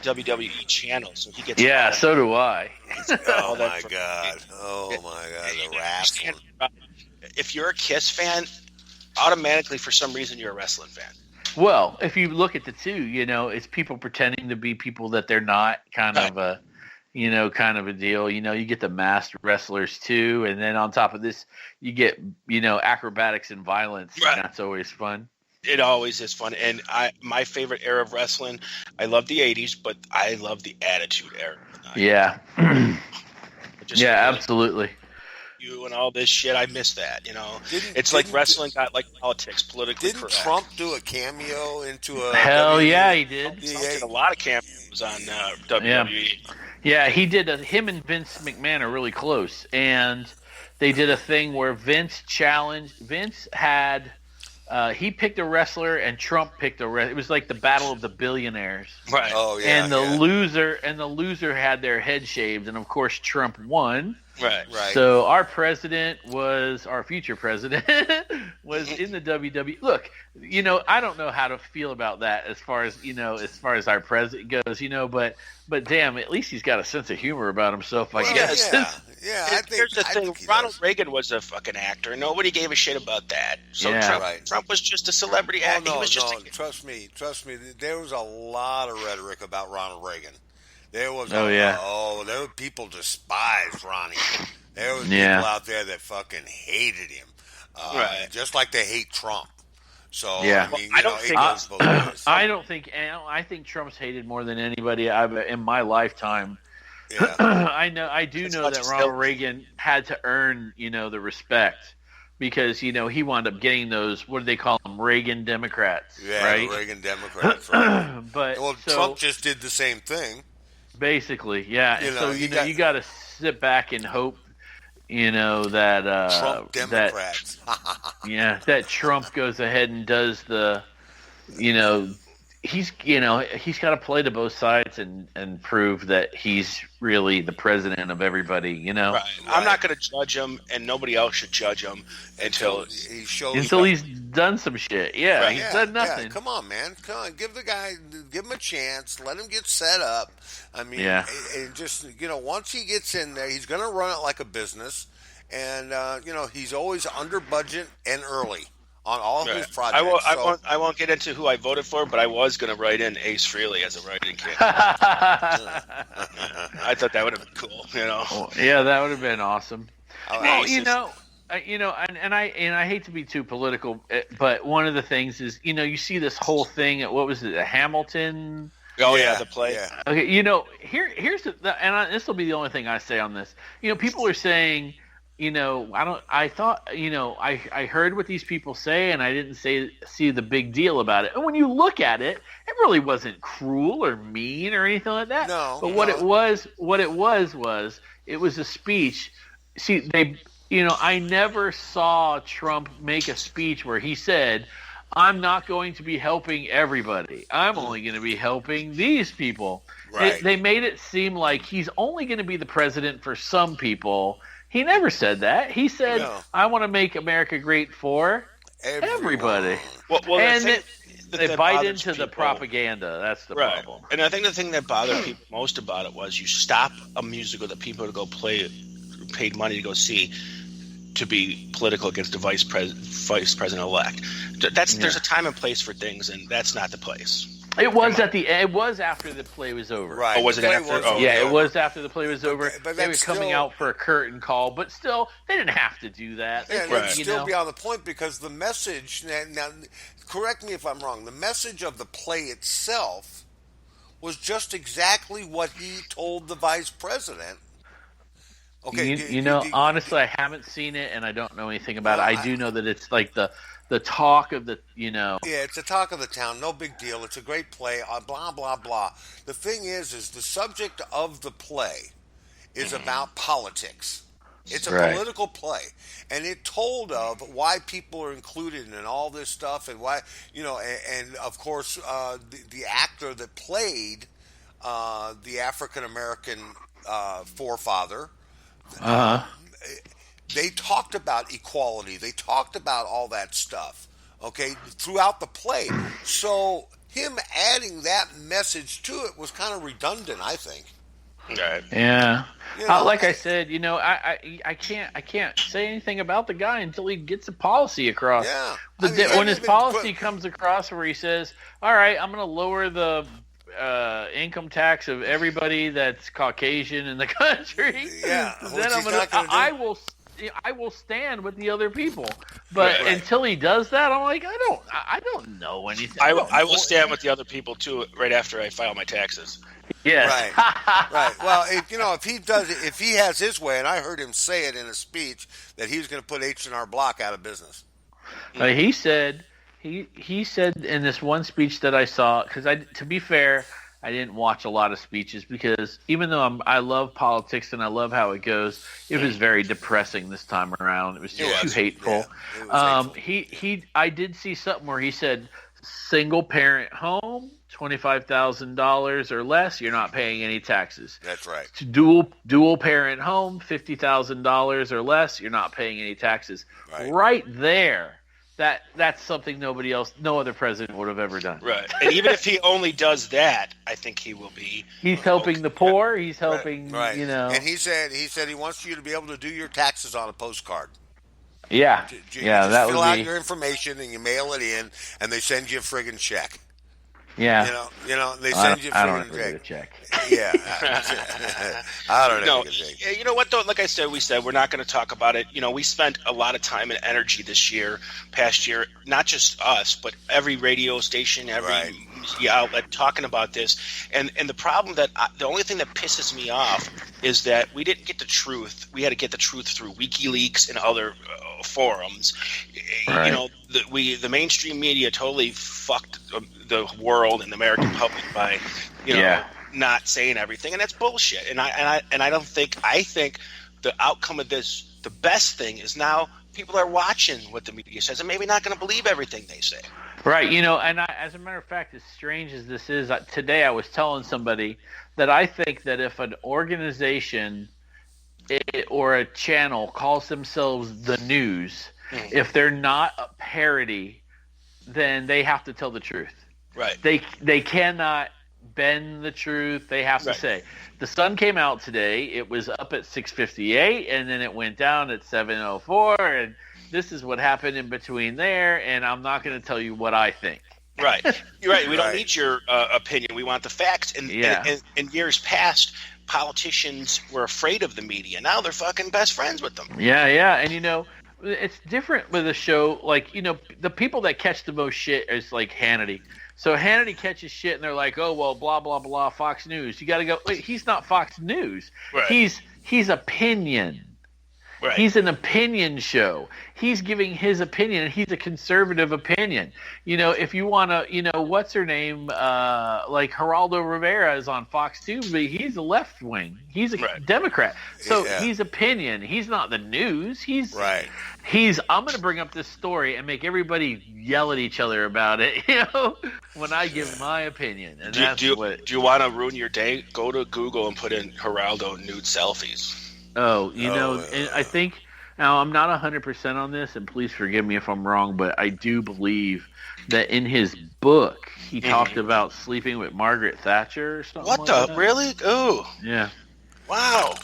WWE channel, so he gets. Yeah, so do I. Oh my god! The wrestling. If you're a Kiss fan, automatically for some reason you're a wrestling fan. Well, if you look at the two, it's people pretending to be people that they're not, kind of a deal. You get the masked wrestlers too, and then on top of this, you get acrobatics and violence. Right. And that's always fun. It always is fun, and my favorite era of wrestling. I love the '80s, but I love the Attitude Era. Yeah. Absolutely. You and all this shit, I miss that. It's like wrestling got like politics, politically Didn't correct. Trump do a cameo into a? Hell yeah, he did. Trump did a lot of cameos on WWE. Yeah, he did. Him and Vince McMahon are really close, and they did a thing where Vince challenged. Vince had. He picked a wrestler and Trump picked a wrestler. It was like the battle of the billionaires. Right. Oh yeah. And the loser had their head shaved, and of course Trump won. Right. So our future president was in the WWE. Look, I don't know how to feel about that as far as our president goes, but damn, at least he's got a sense of humor about himself, I guess. Yeah. Here's the thing: Ronald Reagan was a fucking actor. Nobody gave a shit about that. So Trump was just a celebrity actor. Trust me. There was a lot of rhetoric about Ronald Reagan. There was there were people despised Ronnie. There was people out there that fucking hated him. Just like they hate Trump. So I mean, I don't think it goes both ways. I think Trump's hated more than anybody in my lifetime. Yeah. I do know that Ronald Reagan had to earn, the respect because, he wound up getting those, what do they call them, Reagan Democrats, right? The Reagan Democrats, right. But Trump just did the same thing. Basically, yeah. You got to sit back and hope, that Trump Democrats. that Trump goes ahead and does the, he's got to play to both sides and prove that he's really the president of everybody. Right. I'm not going to judge him, and nobody else should judge him until he's done some shit. Yeah, right. He's done nothing. Yeah. Come on, man. Come on, give him a chance. Let him get set up. I mean, and just once he gets in there, he's going to run it like a business, and he's always under budget and early on all his Right. projects. I won't get into who I voted for, but I was going to write in Ace Frehley as a writing candidate. I thought that would have been cool, you know. Yeah, that would have been awesome. Well, Ace you is- know, and I hate to be too political, but one of the things is, you see this whole thing. What was it? Hamilton. Oh yeah, the play. Yeah. Okay, here's this will be the only thing I say on this. People are saying, I heard what these people say, and I didn't see the big deal about it. And when you look at it, it really wasn't cruel or mean or anything like that. No. But what it was it was a speech. See, I never saw Trump make a speech where he said, I'm not going to be helping everybody. I'm only going to be helping these people. Right. They made it seem like he's only going to be the president for some people. He never said that. He said, No. I want to make America great for everybody. Well, And the thing they that bite bothers into the people- propaganda. That's the Right. problem. And I think the thing that bothered people most about it was you stop a musical that people to go play, paid money to go see, to be political against the vice president elect. There's a time and place for things, and that's not the place. It was it was after the play was over. Right. Oh, was it The play after? was Oh, over. Yeah, it was after the play was over. But They were that's coming still- out for a curtain call, but still, they didn't have to do that. Yeah, Right. that's still beyond the point, because the message, now, correct me if I'm wrong, the message of the play itself was just exactly what he told the vice president. Okay, honestly, I haven't seen it, and I don't know anything about it. I do know that it's like the talk of the. Yeah, it's the talk of the town. No big deal. It's a great play. Blah blah blah. The thing is the subject of the play is about politics. It's a Right. political play, and it told of why people are included in all this stuff, and why and of course the actor that played the African American forefather. They talked about equality. They talked about all that stuff, okay, throughout the play. So him adding that message to it was kind of redundant, I think. Right. Yeah. Like I I- said, I can't say anything about the guy until he gets a policy across. Yeah. When his policy comes across where he says, "All right, I'm going to lower the income tax of everybody that's Caucasian in the country," Yeah, which then he's not gonna do. I will stand with the other people. But Right. until he does that, I'm like, I don't know anything. I don't will know stand with the other people too right after I file my taxes. Yes. Right, right. Well, if he has his way, and I heard him say it in a speech that he was going to put H&R Block out of business. He said in this one speech that I saw, because to be fair, I didn't watch a lot of speeches because even though I love politics and I love how it goes, it was very depressing this time around. It was too hateful. Yeah, it was hateful. I did see something where he said, single parent home, $25,000 or less, you're not paying any taxes. That's right. Dual parent home, $50,000 or less, you're not paying any taxes. Right there. That's something no other president would have ever done. Right. And even if he only does that, I think he will be. He's helping the poor. He's helping, Right. And he said he wants you to be able to do your taxes on a postcard. Yeah. You Yeah, just that fill would out be. your information and you mail it in, and they send you a friggin' check. Yeah. They send you a I don't friggin' agree with a check. Yeah. I don't know. No, you know what though? Like I said, we're not going to talk about it. We spent a lot of time and energy this past year, not just us, but every radio station, every media outlet talking about this. And the problem the only thing that pisses me off is that we didn't get the truth. We had to get the truth through WikiLeaks and other forums. Right. The mainstream media totally fucked the world and the American public by not saying everything, and that's bullshit. And I think the outcome of this, the best thing is now people are watching what the media says and maybe not going to believe everything they say. Right. And as a matter of fact, as strange as this is, today I was telling somebody that I think that if an organization or a channel calls themselves the news, if they're not a parody, then they have to tell the truth. Right. They cannot bend the truth. They have to say the sun came out today. It was up at 6:58, and then it went down at 7:04, and this is what happened in between there, and I'm not going to tell you what I think. Right. You're right. We don't Right. need your opinion. We want the facts. And in years past, politicians were afraid of the media. Now they're fucking best friends with them. Yeah, and it's different with a show like the people that catch the most shit is like Hannity. So Hannity catches shit and they're like, oh well, blah blah blah, Fox News. You got to go. Wait, he's not Fox News. Right. He's opinion. Right. He's an opinion show. He's giving his opinion, and he's a conservative opinion. If you want to, what's her name? Like Geraldo Rivera is on Fox too, but he's a left wing. He's a Democrat. So he's opinion. He's not the news. He's I'm going to bring up this story and make everybody yell at each other about it. When I give my opinion. And do you want to ruin your day? Go to Google and put in Geraldo nude selfies. And I think now I'm not 100% on this, and please forgive me if I'm wrong, but I do believe that in his book he talked about sleeping with Margaret Thatcher or something. What the really? Ooh. Yeah. Wow.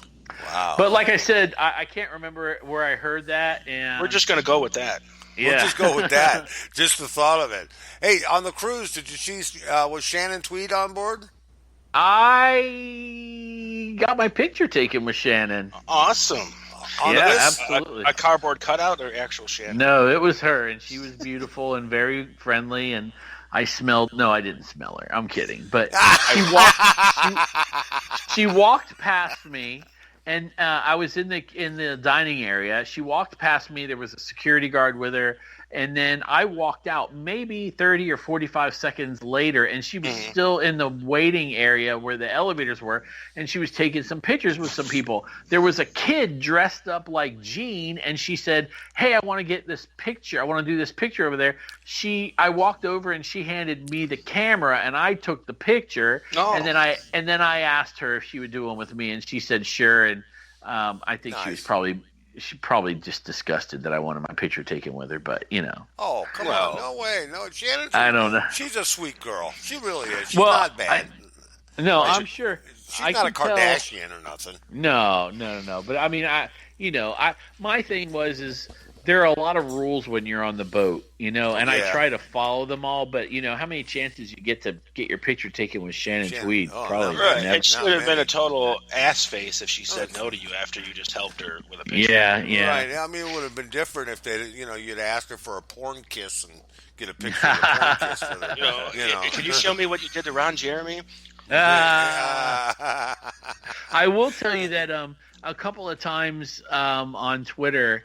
But like I said, I can't remember where I heard that, and we're just gonna go with that. We'll just go with that. Just the thought of it. Hey, on the cruise, did you see? Was Shannon Tweed on board? I got my picture taken with Shannon. Awesome. Absolutely. A cardboard cutout or actual Shannon? No, it was her, and she was beautiful and very friendly, and I didn't smell her. I'm kidding. But she walked past me, and I was in the dining area. She walked past me. There was a security guard with her. And then I walked out maybe 30 or 45 seconds later, and she was still in the waiting area where the elevators were, and she was taking some pictures with some people. There was a kid dressed up like Gene, and she said, hey, I want to get this picture. I want to do this picture over there. I walked over, and she handed me the camera, and I took the picture. Oh. And then I asked her if she would do one with me, and she said sure. And I think she probably just disgusted that I wanted my picture taken with her, but Oh, come on. No way. No, Shannon. I don't know. She's a sweet girl. She really is. She's not bad. I'm sure. She's not a Kardashian or nothing. No. But I mean, my thing is there are a lot of rules when you're on the boat, and I try to follow them all, but how many chances you get to get your picture taken with Shannon Tweed? Probably. Right. And she would have been a total ass face if she said no to you after you just helped her with a picture. Yeah. Right. I mean, it would have been different if you'd asked her for a porn kiss and get a picture of a porn kiss with her. Can you show me what you did to Ron Jeremy? I will tell you that a couple of times on Twitter,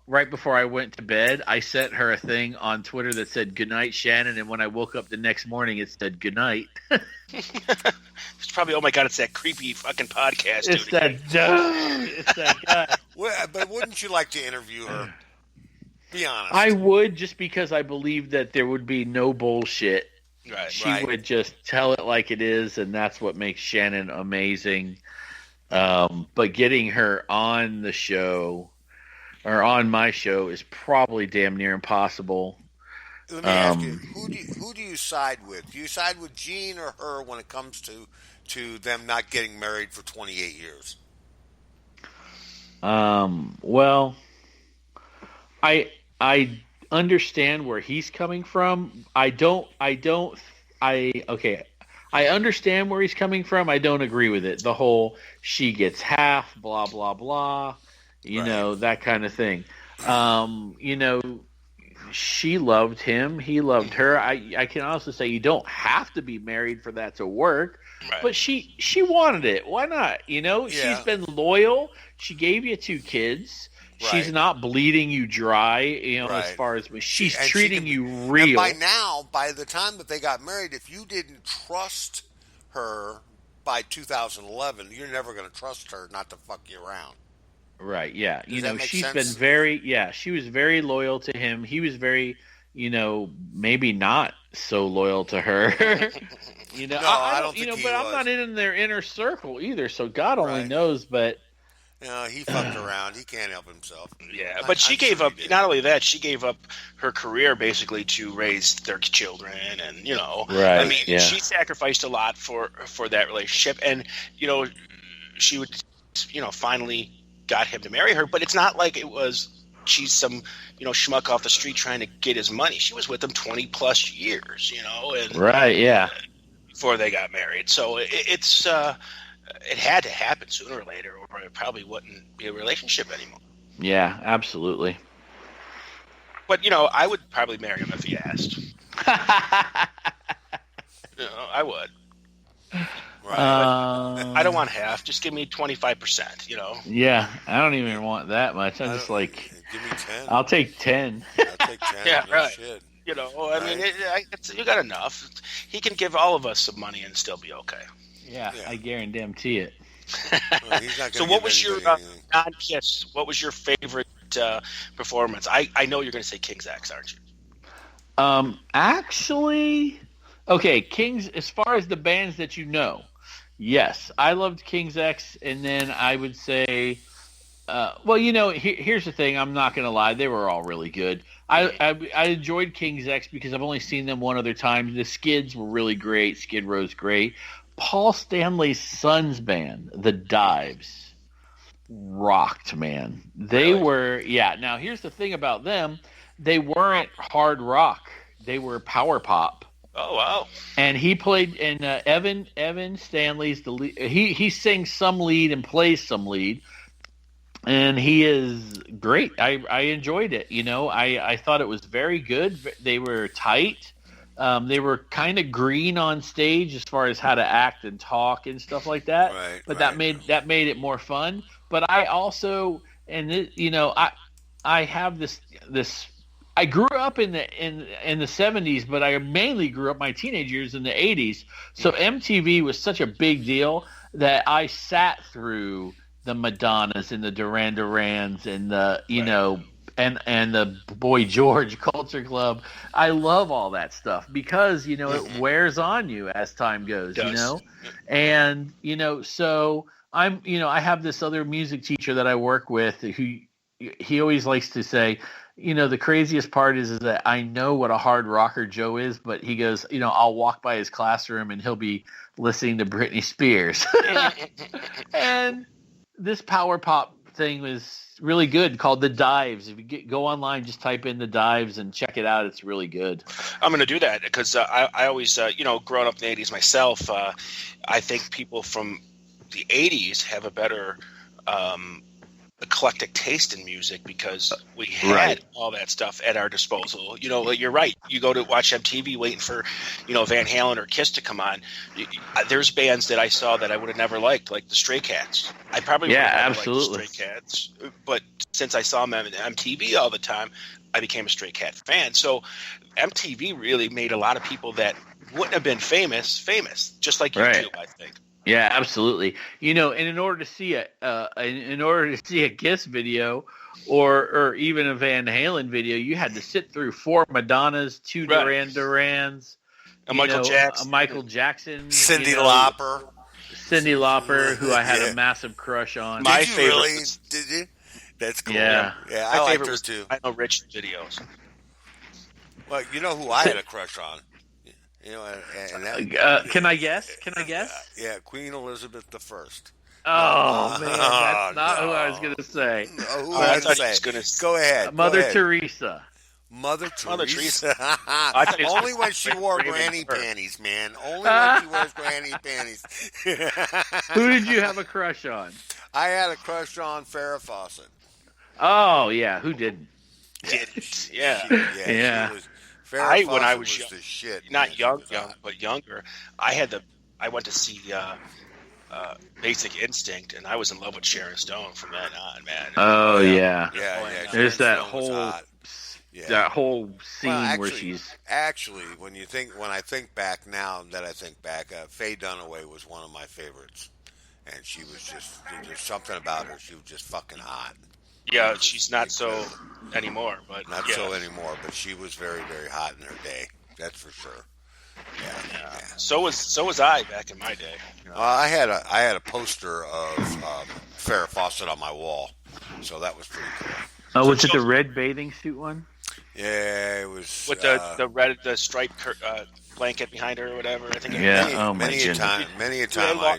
right before I went to bed, I sent her a thing on Twitter that said "Good night, Shannon," and when I woke up the next morning, it said "Good night." It's probably, oh my god, it's that creepy fucking podcast. It's that guy. Well, but wouldn't you like to interview her? Be honest. I would, just because I believe that there would be no bullshit. Right. She would just tell it like it is, and that's what makes Shannon amazing. But getting her on the show, or on my show, is probably damn near impossible. Let me ask you, who do you side with? Do you side with Gene or her when it comes to them not getting married for 28 years? Well, I understand where he's coming from. I understand where he's coming from. I don't agree with it. The whole she gets half, blah blah blah. That kind of thing. She loved him. He loved her. I can also say you don't have to be married for that to work. Right. But she wanted it. Why not? She's been loyal. She gave you 2 kids. Right. She's not bleeding you dry, as far as she's treating you real. And by the time that they got married, if you didn't trust her by 2011, you're never going to trust her not to fuck you around. Right, yeah. Does that make she's sense? been she was very loyal to him. He was very, maybe not so loyal to her. No, I don't think he but was. I'm not in their inner circle either, so God only knows, but he fucked around. He can't help himself. Yeah, but she gave up. Not only that, she gave up her career basically to raise their children, and Right. I mean, she sacrificed a lot for that relationship, and she would, finally got him to marry her. But it's not like it was she's some schmuck off the street trying to get his money. She was with him 20 plus years, and Right, yeah. Before they got married. So it had to happen sooner or later, or it probably wouldn't be a relationship anymore. Yeah, absolutely. But I would probably marry him if he asked. I would. Right. I don't want half. Just give me 25%. Yeah, I don't even want that much. I'm just like, give me 10. I'll take 10. I'll take 10. Yeah, no right. Shit. I mean, you got enough. He can give all of us some money and still be okay. Yeah, I guarantee it. Well, he's not So, gonna what give was your anybody anything. non-Kiss? What was your favorite performance? I know you're going to say King's X, aren't you? Actually, okay, Kings. As far as the bands that yes, I loved King's X, and then I would say, here's the thing. I'm not gonna lie, they were all really good. I enjoyed King's X because I've only seen them one other time. The Skids were really great. Skid Row's great. Paul Stanley's son's band, the Dives, rocked, man. They were, Now here's the thing about them: they weren't hard rock. They were power pop. Oh wow! And he played, and Evan Stanley's the lead. He sings some lead and plays some lead, and he is great. I enjoyed it. I thought it was very good. They were tight. They were kind of green on stage as far as how to act and talk and stuff like that. Right, but right. that made it more fun. But I also, I have this. I grew up in the 70s, but I mainly grew up my teenage years in the 80s. So MTV was such a big deal that I sat through the Madonnas and the Duran Durans and the and the Boy George Culture Club. I love all that stuff because it wears on you as time goes. And so I'm I have this other music teacher that I work with who he always likes to say, the craziest part is that I know what a hard rocker Joe is, but he goes, I'll walk by his classroom and he'll be listening to Britney Spears. And this power pop thing was really good, called The Dives. If you go online, just type in The Dives and check it out. It's really good. I'm going to do that because I always, growing up in the 80s myself, I think people from the 80s have a better eclectic taste in music because we had all that stuff at our disposal. You're right. You go to watch MTV waiting for, Van Halen or Kiss to come on. There's bands that I saw that I would have never liked, like the Stray Cats. I probably would have never liked the Stray Cats, but since I saw them on MTV all the time, I became a Stray Cat fan. So MTV really made a lot of people that wouldn't have been famous, just like you do, I think. Yeah, absolutely. And in order to see a Kiss video or even a Van Halen video, you had to sit through 4 Madonnas, 2 Duran Durans, a Michael Jackson, Cyndi Lauper, who I had a massive crush on. My favorite. Really? Did you? That's cool. Yeah, I liked her too. I know Rich videos. Well, you know who I had a crush on. And that, can I guess? Yeah, Queen Elizabeth I. Oh man, that's not who I was going to say. No, who I was going to say? Go ahead. Mother Teresa. Mother Teresa. Only when she wore granny panties, man. Only when she wears granny panties. Who did you have a crush on? I had a crush on Farrah Fawcett. Oh yeah, who didn't? Yeah. When I was young, the shit, not young, but younger, I went to see Basic Instinct, and I was in love with Sharon Stone from then on, man. Oh yeah. There's Sharon that Stone whole scene where she's actually when I think back, Faye Dunaway was one of my favorites, and she was just there's something about her. She was just fucking hot. Yeah, she's not so anymore, but not so anymore. But she was very, very hot in her day. That's for sure. Yeah. So was I back in my day. I had a poster of Farrah Fawcett on my wall, so that was pretty cool. Oh, was it the red bathing suit one? Yeah, it was with the striped blanket behind her or whatever. I think. Yeah. Many a time I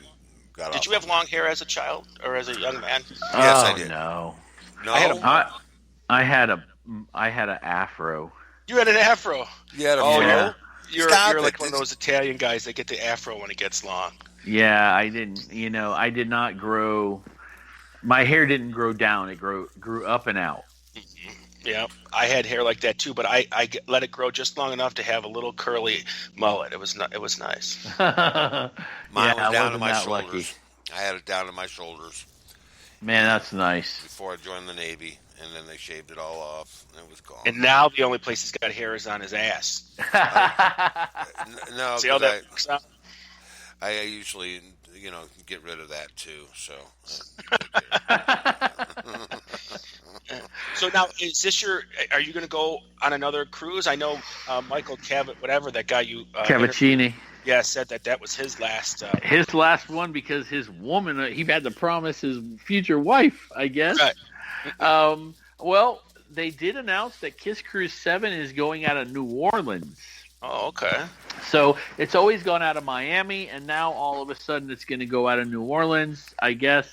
got. Did you have long hair as a child or as a young man? Yes, I did. No. I had I had an afro. You had an afro. You had a Oh, Yeah. you're Stop like it. one of those Italian guys that get the afro when it gets long. Yeah, I didn't. I did not grow. My hair didn't grow down. It grew up and out. Yeah, I had hair like that too, but I let it grow just long enough to have a little curly mullet. It was nice. Mine Yeah, was I down to wasn't my that shoulders. lucky. I had it down to my shoulders Man, that's nice. before I joined the Navy, and then they shaved it all off, and it was gone. And now the only place he's got hair is on his ass. No, See how 'cause that works out? I usually, get rid of that too. So, So now, is this are you going to go on another cruise? I know Michael Cavett, whatever, that guy you Cavaccini. yeah, said that was his last. His last one because his woman, he had to promise his future wife, I guess. Right. Well, they did announce that Kiss Cruise 7 is going out of New Orleans. Oh, okay. So it's always gone out of Miami, and now all of a sudden it's going to go out of New Orleans, I guess.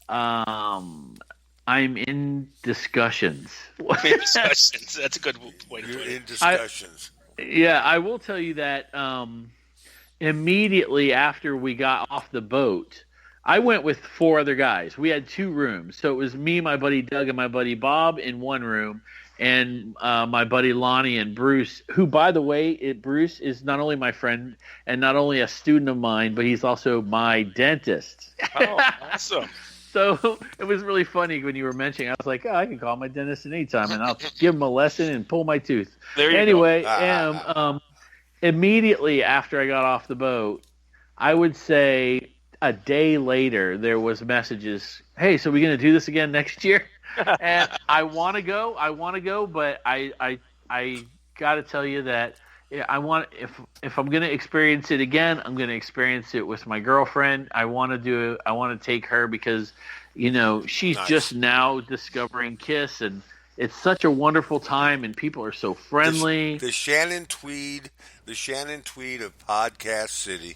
I'm in discussions. Discussions. That's a good way to you're put it. in discussions. Yeah, I will tell you that immediately after we got off the boat, I went with 4 other guys. We had 2 rooms. So it was me, my buddy Doug, and my buddy Bob in one room, and my buddy Lonnie and Bruce, who, by the way, Bruce is not only my friend and not only a student of mine, but he's also my dentist. Oh, awesome. So it was really funny when you were mentioning. I was like, I can call my dentist at any time, and I'll give him a lesson and pull my tooth. There you anyway, go. Immediately after I got off the boat, I would say a day later, there was messages, hey, so we're going to do this again next year? And I want to go, but I got to tell you that if I'm going to experience it again, I'm going to experience it with my girlfriend. I want to take her because, she's Nice. just now discovering Kiss, and it's such a wonderful time, and people are so friendly. The Shannon Tweed of Podcast City.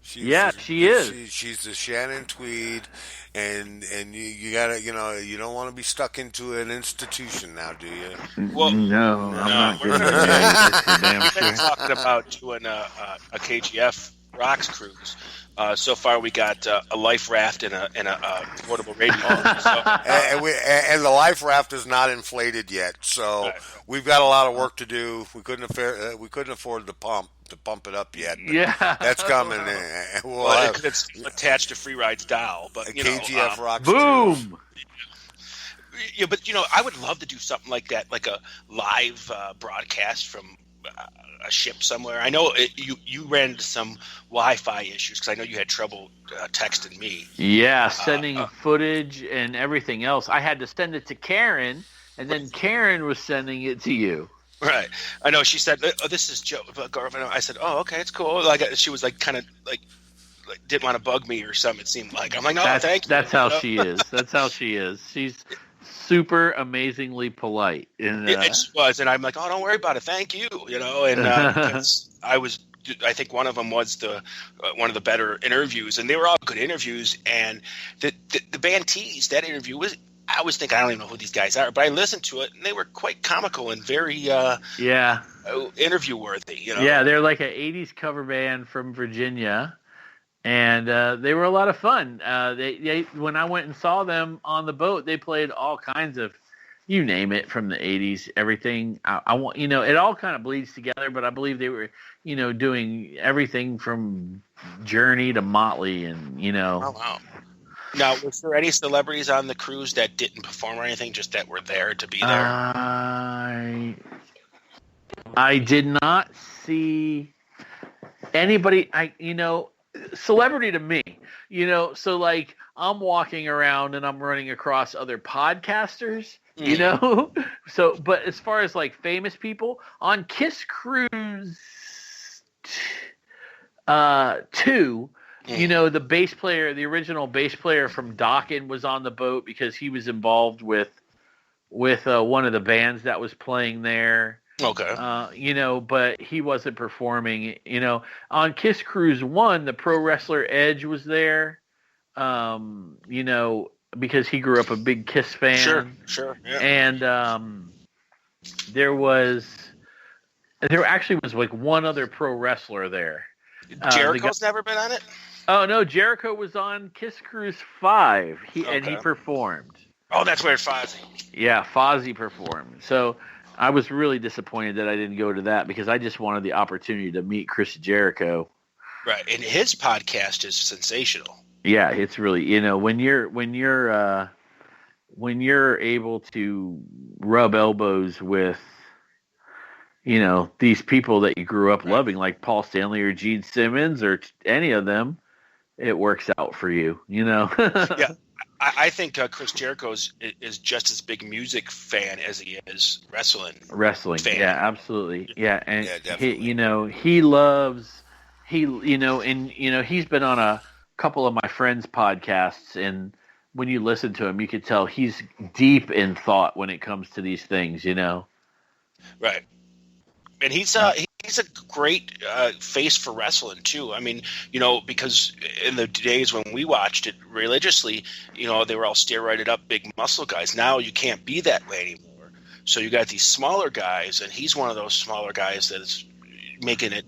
She is. She's the Shannon Tweed, and you gotta, you don't want to be stuck into an institution now, do you? Well, No, I'm not we're getting gonna- married. That's for damn We've been sure. talking about doing a KGF Rocks cruise. So far, we got a life raft and a portable radio. So, And the life raft is not inflated yet, so Right. we've got a lot of work to do. We couldn't afford to pump it up yet. But Yeah. that's coming. We'll well, have it's attached to Free Ride's dial, but a KGF Rocks. Boom. Yeah, but I would love to do something like that, like a live broadcast from a ship somewhere. I know you ran into some Wi-Fi issues because I know you had trouble texting me. Yeah, sending footage and everything else. I had to send it to Karen, and then Karen was sending it to you. Right. I know. She said, "Oh, this is Joe." I said, "Oh, okay, it's cool." Like she was like kind of like didn't want to bug me or something. It seemed like I'm like, "No, thank you." That's how she is. That's how she is. She's super amazingly polite. And It was, and I'm like, "Oh, don't worry about it. Thank you." And because I think one of them was one of the better interviews, and they were all good interviews. And the band Tease, that interview was. I was thinking, I don't even know who these guys are, but I listened to it, and they were quite comical and very interview worthy. Yeah, they're like an 80s cover band from Virginia, and they were a lot of fun. They when I went and saw them on the boat, they played all kinds of, you name it, from the 80s, everything. I want, it all kind of bleeds together, but I believe they were, doing everything from Journey to Motley, and Oh, wow. Now, was there any celebrities on the cruise that didn't perform or anything, just that were there to be there? I did not see anybody. Celebrity to me, so like I'm walking around and I'm running across other podcasters, So, but as far as like famous people on Kiss Cruise 2. The original bass player from Dokken was on the boat because he was involved with one of the bands that was playing there. Okay. But he wasn't performing. On Kiss Cruise 1, the pro wrestler Edge was there. because he grew up a big Kiss fan. Sure. Yeah. And there actually was like one other pro wrestler there. Jericho's never been on it? Oh no, Jericho was on Kiss Cruise 5. And he Okay. performed. Oh, that's where Fozzy. Yeah, Fozzy performed. So I was really disappointed that I didn't go to that because I just wanted the opportunity to meet Chris Jericho. Right, and his podcast is sensational. Yeah, it's really, when you're able to rub elbows with these people that you grew up loving, like Paul Stanley or Gene Simmons or any of them, it works out for you, Yeah, I think Chris Jericho is just as big music fan as he is wrestling fan. Yeah, absolutely. Yeah, and definitely. he loves he's been on a couple of my friends' podcasts, and when you listen to him, you could tell he's deep in thought when it comes to these things, Right. And he's a great face for wrestling too. I mean, because in the days when we watched it religiously, they were all steroided up big muscle guys. Now you can't be that way anymore. So you got these smaller guys, and he's one of those smaller guys that is making it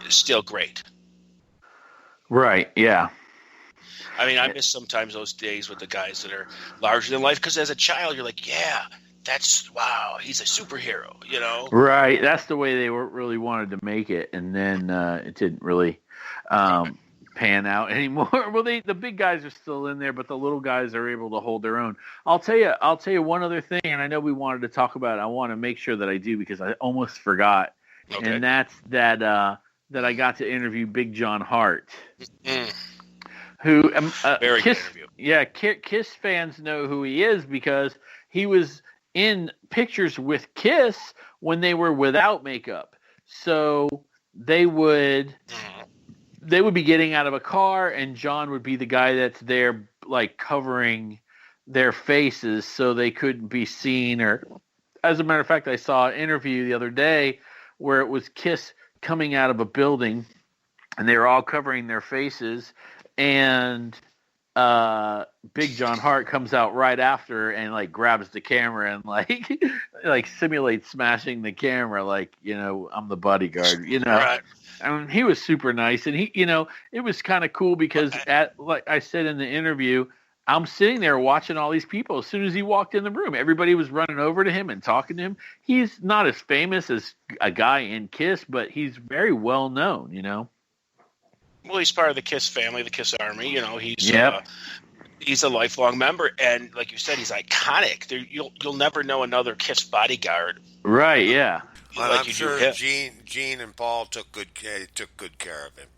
still great. Right. Yeah. I mean, I miss sometimes those days with the guys that are larger than life, because as a child, you're like, yeah, wow, he's a superhero, Right. That's the way they really wanted to make it, and then it didn't really pan out anymore. Well, the big guys are still in there, but the little guys are able to hold their own. I'll tell you one other thing, and I know we wanted to talk about it. I want to make sure that I do because I almost forgot, and that's that I got to interview Big John Hart, who very Kiss, good interview. Yeah, Kiss fans know who he is because he was in pictures with Kiss when they were without makeup. So they would be getting out of a car, and John would be the guy that's there, like covering their faces so they couldn't be seen. Or, as a matter of fact, I saw an interview the other day where it was Kiss coming out of a building, and they were all covering their faces, and Big John Hart comes out right after and like grabs the camera and like simulates smashing the camera, like, I'm the bodyguard, Right. I mean, he was super nice, and he, it was kind of cool because like I said in the interview, I'm sitting there watching all these people. As soon as he walked in the room, everybody was running over to him and talking to him. He's not as famous as a guy in Kiss, but he's very well known, Well, he's part of the Kiss family, the Kiss Army. He's he's a lifelong member, and like you said, he's iconic. You'll never know another Kiss bodyguard. Right? Yeah. And Like I'm you sure do Gene and Paul took good care of him.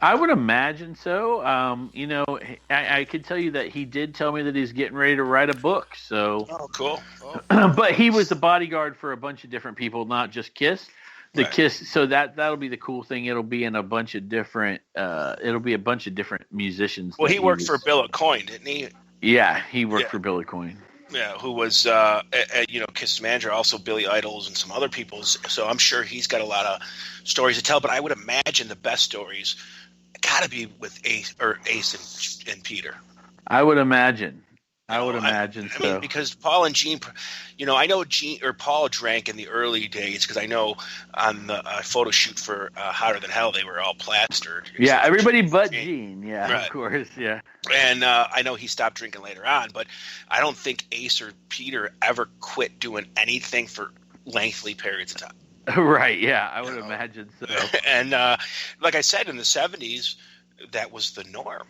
I would imagine so. I could tell you that he did tell me that he's getting ready to write a book. So, Oh, cool. but he was a bodyguard for a bunch of different people, not just Kiss. Right. Kiss. So that'll be the cool thing. It'll be in a bunch of different. It'll be a bunch of different musicians. Well, he worked for Bill Aucoin, didn't he? Yeah, he worked for Billy Coyne. Yeah, who was Kiss's manager, also Billy Idol's and some other people's. So I'm sure he's got a lot of stories to tell. But I would imagine the best stories got to be with Ace and Peter. I would imagine. I mean, because Paul and Gene, I know Paul drank in the early days because I know on the photo shoot for Hotter Than Hell they were all plastered. Yeah, everybody but Gene. Yeah, right. Of course. Yeah. And I know he stopped drinking later on, but I don't think Ace or Peter ever quit doing anything for lengthy periods of time. Right. Yeah, I would imagine so. And like I said, in the 70s, that was the norm.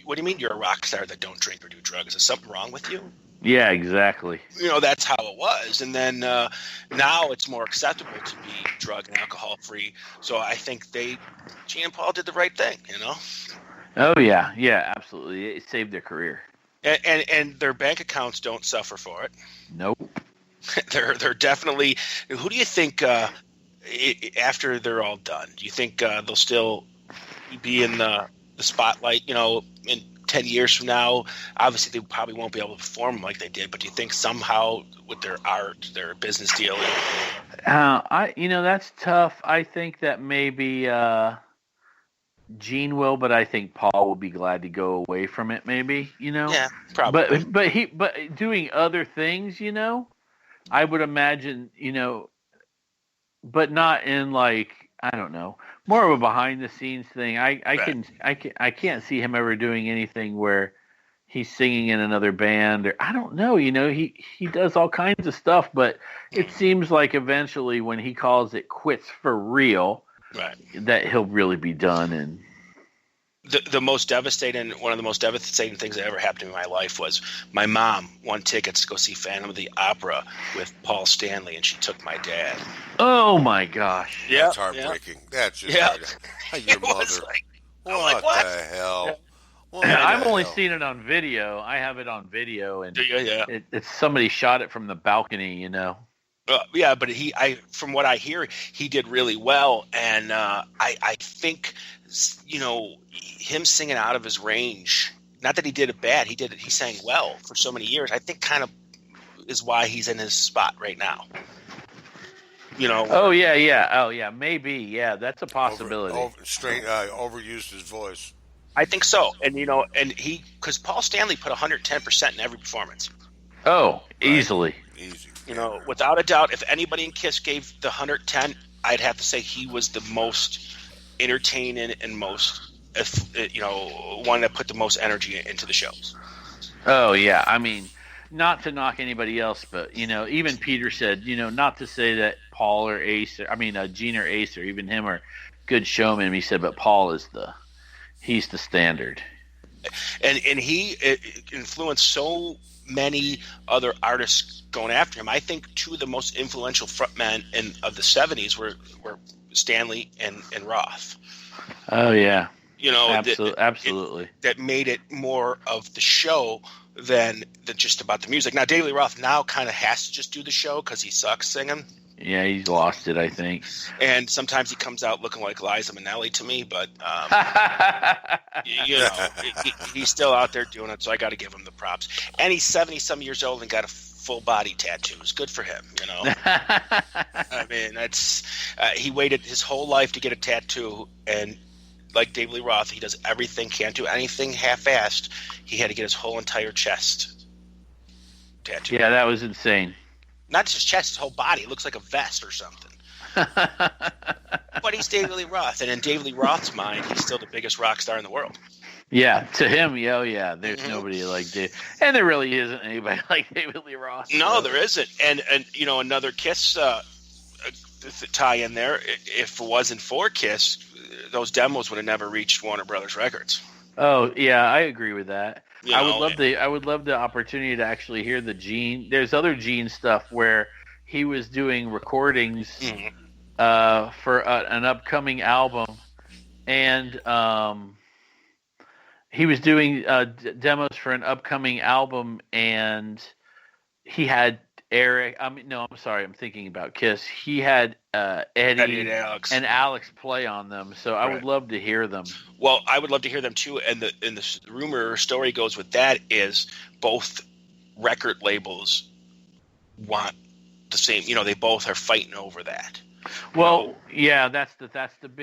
What do you mean you're a rock star that don't drink or do drugs? Is something wrong with you? Yeah, exactly. That's how it was. And then now it's more acceptable to be drug and alcohol free. So I think Gene and Paul did the right thing, Oh, yeah. Yeah, absolutely. It saved their career. And their bank accounts don't suffer for it. Nope. They're definitely. Who do you think after they're all done? Do you think they'll still be in the spotlight? In 10 years from now, obviously they probably won't be able to perform like they did. But do you think somehow with their art, their business deal? That's tough. I think that maybe Gene will, but I think Paul will be glad to go away from it. Maybe Yeah, probably. But doing other things, I would imagine, but not in like I don't know, more of a behind the scenes thing. I can't see him ever doing anything where he's singing in another band, or I don't know. He does all kinds of stuff, but it seems like eventually when he calls it quits for real, Right. that he'll really be done. And the most devastating, one of the most devastating things that ever happened to me in my life was my mom won tickets to go see Phantom of the Opera with Paul Stanley, and she took my dad. oh my gosh, Yeah, That's heartbreaking. That's just Yeah. hard. Your It was mother. like, What, what? the hell? What I've the only hell? seen it on video. I have it on video, and yeah. it's somebody shot it from the balcony. Yeah, but from what I hear, he did really well, and I think, him singing out of his range. Not that he did it bad. He sang well for so many years. I think kind of is why he's in his spot right now. Oh yeah, maybe. Yeah, that's a possibility. Overused his voice. I think so, and because Paul Stanley put 110% in every performance. Oh, easily. Easy. Without a doubt, if anybody in Kiss gave the 110, I'd have to say he was the most entertaining and most, one that put the most energy into the shows. Oh yeah, I mean, not to knock anybody else, but even Peter said, not to say that Paul or Ace, Gene or Ace or even him are good showmen. He said, but Paul is he's the standard. And he influenced so many other artists going after him. I think two of the most influential frontmen of the 70s were Stanley and Roth. Oh yeah, absolutely. That made it more of the show than just about the music. Now, David Lee Roth now kind of has to just do the show because he sucks singing. Yeah, he's lost it, I think. And sometimes he comes out looking like Liza Minnelli to me, but he's still out there doing it, so I got to give him the props. And he's 70-some years old and got a full body tattoo. It's good for him, I mean, that's he waited his whole life to get a tattoo, and like David Lee Roth, he does everything, can't do anything half-assed. He had to get his whole entire chest tattooed. Yeah, that was insane. Not just his chest, his whole body. It looks like a vest or something. But he's David Lee Roth, and in David Lee Roth's mind, he's still the biggest rock star in the world. Yeah, to him, there's nobody like Dave, and there really isn't anybody like David Lee Roth. No, there isn't. And another Kiss tie in there. If it wasn't for Kiss, those demos would have never reached Warner Brothers Records. Oh yeah, I agree with that. I would love the opportunity to actually hear the Gene. There's other Gene stuff where he was doing recordings for an upcoming album, and he was doing demos for an upcoming album, and he had Eric. I'm sorry, I'm thinking about Kiss. He had Eddie and Alex play on them, so I would love to hear them. Well, I would love to hear them too. And the rumor or story goes with that is both record labels want the same. They both are fighting over that. Well, yeah, that's the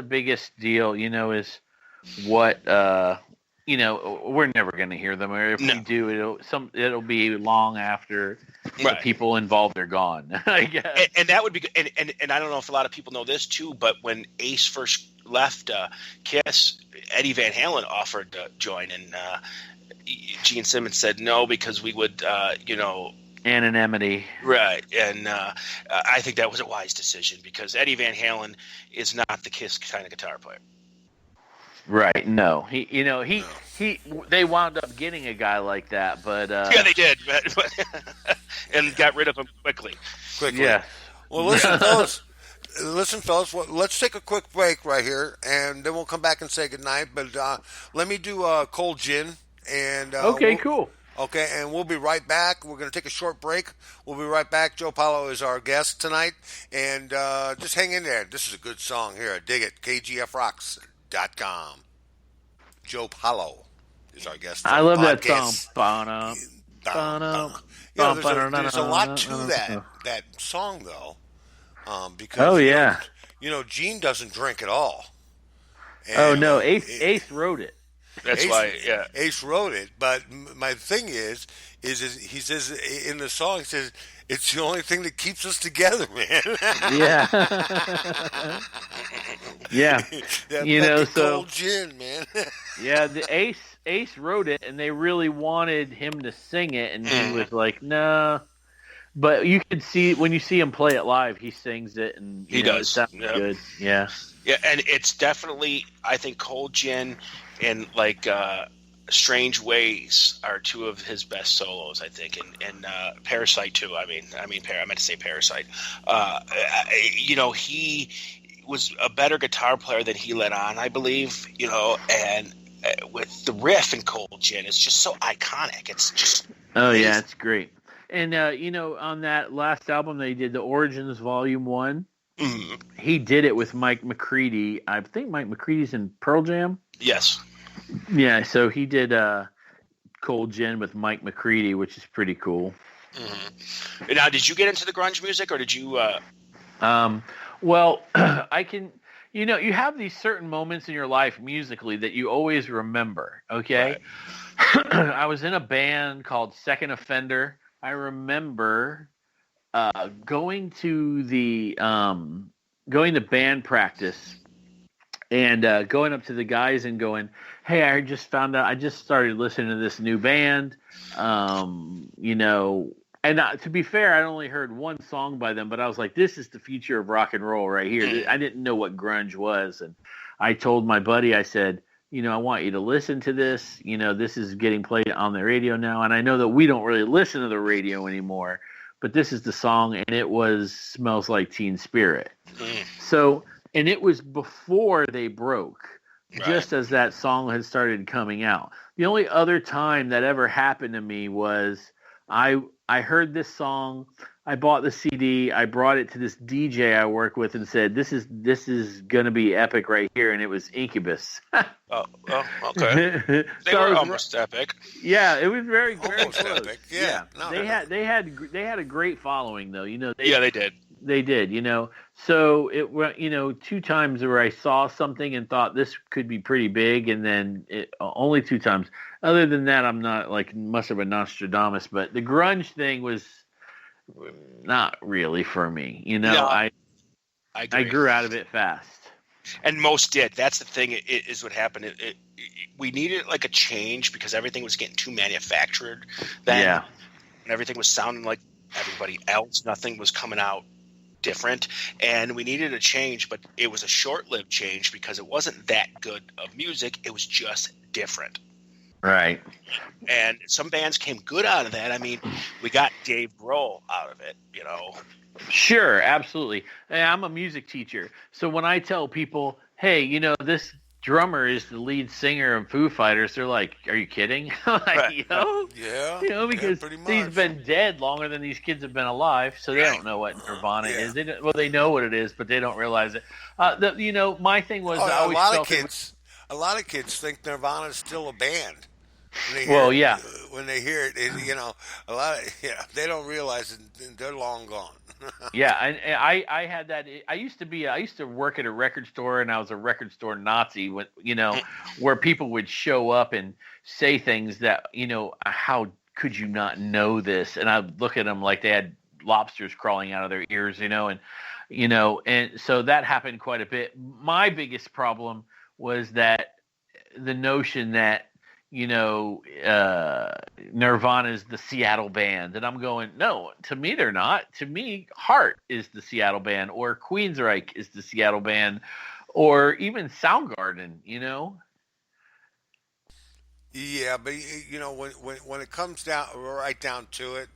biggest deal. Is what we're never going to hear them, or if we do, it'll be long after the people involved are gone. I guess. And that would be good. And I don't know if a lot of people know this too, but when Ace first left Kiss, Eddie Van Halen offered to join, and Gene Simmons said no because we would, anonymity. Right, and I think that was a wise decision because Eddie Van Halen is not the Kiss kind of guitar player. Right. No. They wound up getting a guy like that, but yeah, they did, but and got rid of him quickly. Yeah. Well, listen, fellas. Let's take a quick break right here, and then we'll come back and say goodnight. But let me do cold gin, and cool. Okay, and we'll be right back. We're going to take a short break. We'll be right back. Joe Polo is our guest tonight, and just hang in there. This is a good song here. I dig it. KGFRocks.com. Joe Polo is our guest. I love that song. There's a lot to that song, though, because Gene doesn't drink at all, Oh And no, Ace wrote it. That's Ace, why, yeah. Ace wrote it, but my thing is he says in the song, he says it's the only thing that keeps us together, man. Yeah. Yeah. That You know, fucking so cold gin, man. yeah, the Ace wrote it, and they really wanted him to sing it, and he was like, "Nah." But you can see when you see him play it live, he sings it, and He it does. sounds Yeah. good. Yeah. Yeah, and it's definitely, I think, Cold Gin and like Strange Ways are two of his best solos. I think, and Parasite too. I meant to say Parasite. He was a better guitar player than he let on, I believe. And with the riff in Cold Gin, it's just so iconic. It's just Oh amazing. yeah, it's great. And on that last album they did, the Origins Volume 1, he did it with Mike McCready. I think Mike McCready's in Pearl Jam. Yes. Yeah, so he did Cold Gin with Mike McCready, which is pretty cool. Now, did you get into the grunge music, or did you? Well, I can. You have these certain moments in your life musically that you always remember. Okay, I was in a band called Second Offender. I remember going to band practice and going up to the guys and going, "Hey, I just found out. I just started listening to this new band. And to be fair, I only heard one song by them, but I was like, this is the future of rock and roll right here. I didn't know what grunge was. And I told my buddy, I said, I want you to listen to this. This is getting played on the radio now. And I know that we don't really listen to the radio anymore, but this is the song. And it was Smells Like Teen Spirit. So, and it was before they broke, just as that song had started coming out. The only other time that ever happened to me was I heard this song, I bought the CD, I brought it to this DJ I work with and said, this is going to be epic right here. And it was Incubus. Okay. They were almost epic. Yeah, it was very, very Almost close. epic. Yeah. No, they had a great following though. They did. They did, So it went, two times where I saw something and thought this could be pretty big, and then only two times. Other than that, I'm not like much of a Nostradamus, but the grunge thing was not really for me. No, I agree. grew out of it fast. And most did. That's the thing. It is what happened. We needed like a change because everything was getting too manufactured then. Yeah. And everything was sounding like everybody else. Nothing was coming out different, and we needed a change, but it was a short-lived change because it wasn't that good of music. It was just different. Right. And some bands came good out of that. I mean, we got Dave Grohl out of it, Sure, absolutely. And I'm a music teacher, so when I tell people, hey, this drummer is the lead singer of Foo Fighters, they're like, are you kidding? Yeah. Because pretty much. he's been dead longer than these kids have been alive, so they don't know what Nirvana is. They know what it is, but they don't realize it. My thing was I always a lot of kids think Nirvana is still a band. When they hear it, a lot of they don't realize they're long gone. Yeah, and I had that. I used to work at a record store, and I was a record store Nazi. When where people would show up and say things that how could you not know this? And I'd look at them like they had lobsters crawling out of their ears, and so that happened quite a bit. My biggest problem was that the notion that Nirvana is the Seattle band. And I'm going, no, to me, they're not. To me, Heart is the Seattle band, or Queensryche is the Seattle band, or even Soundgarden, Yeah, but when it comes right down to it,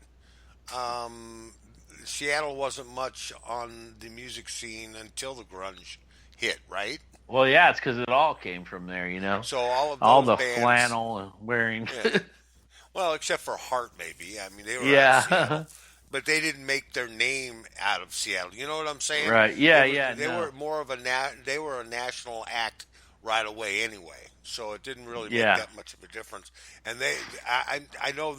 Seattle wasn't much on the music scene until the grunge hit, right? Well, yeah, it's because it all came from there, So all of all the bands, flannel wearing. Yeah. Well, except for Heart, maybe. I mean, they were out of Seattle, but they didn't make their name out of Seattle. You know what I'm saying? Right? Yeah, They were more of they were a national act right away, anyway. So it didn't really make that much of a difference. And I know,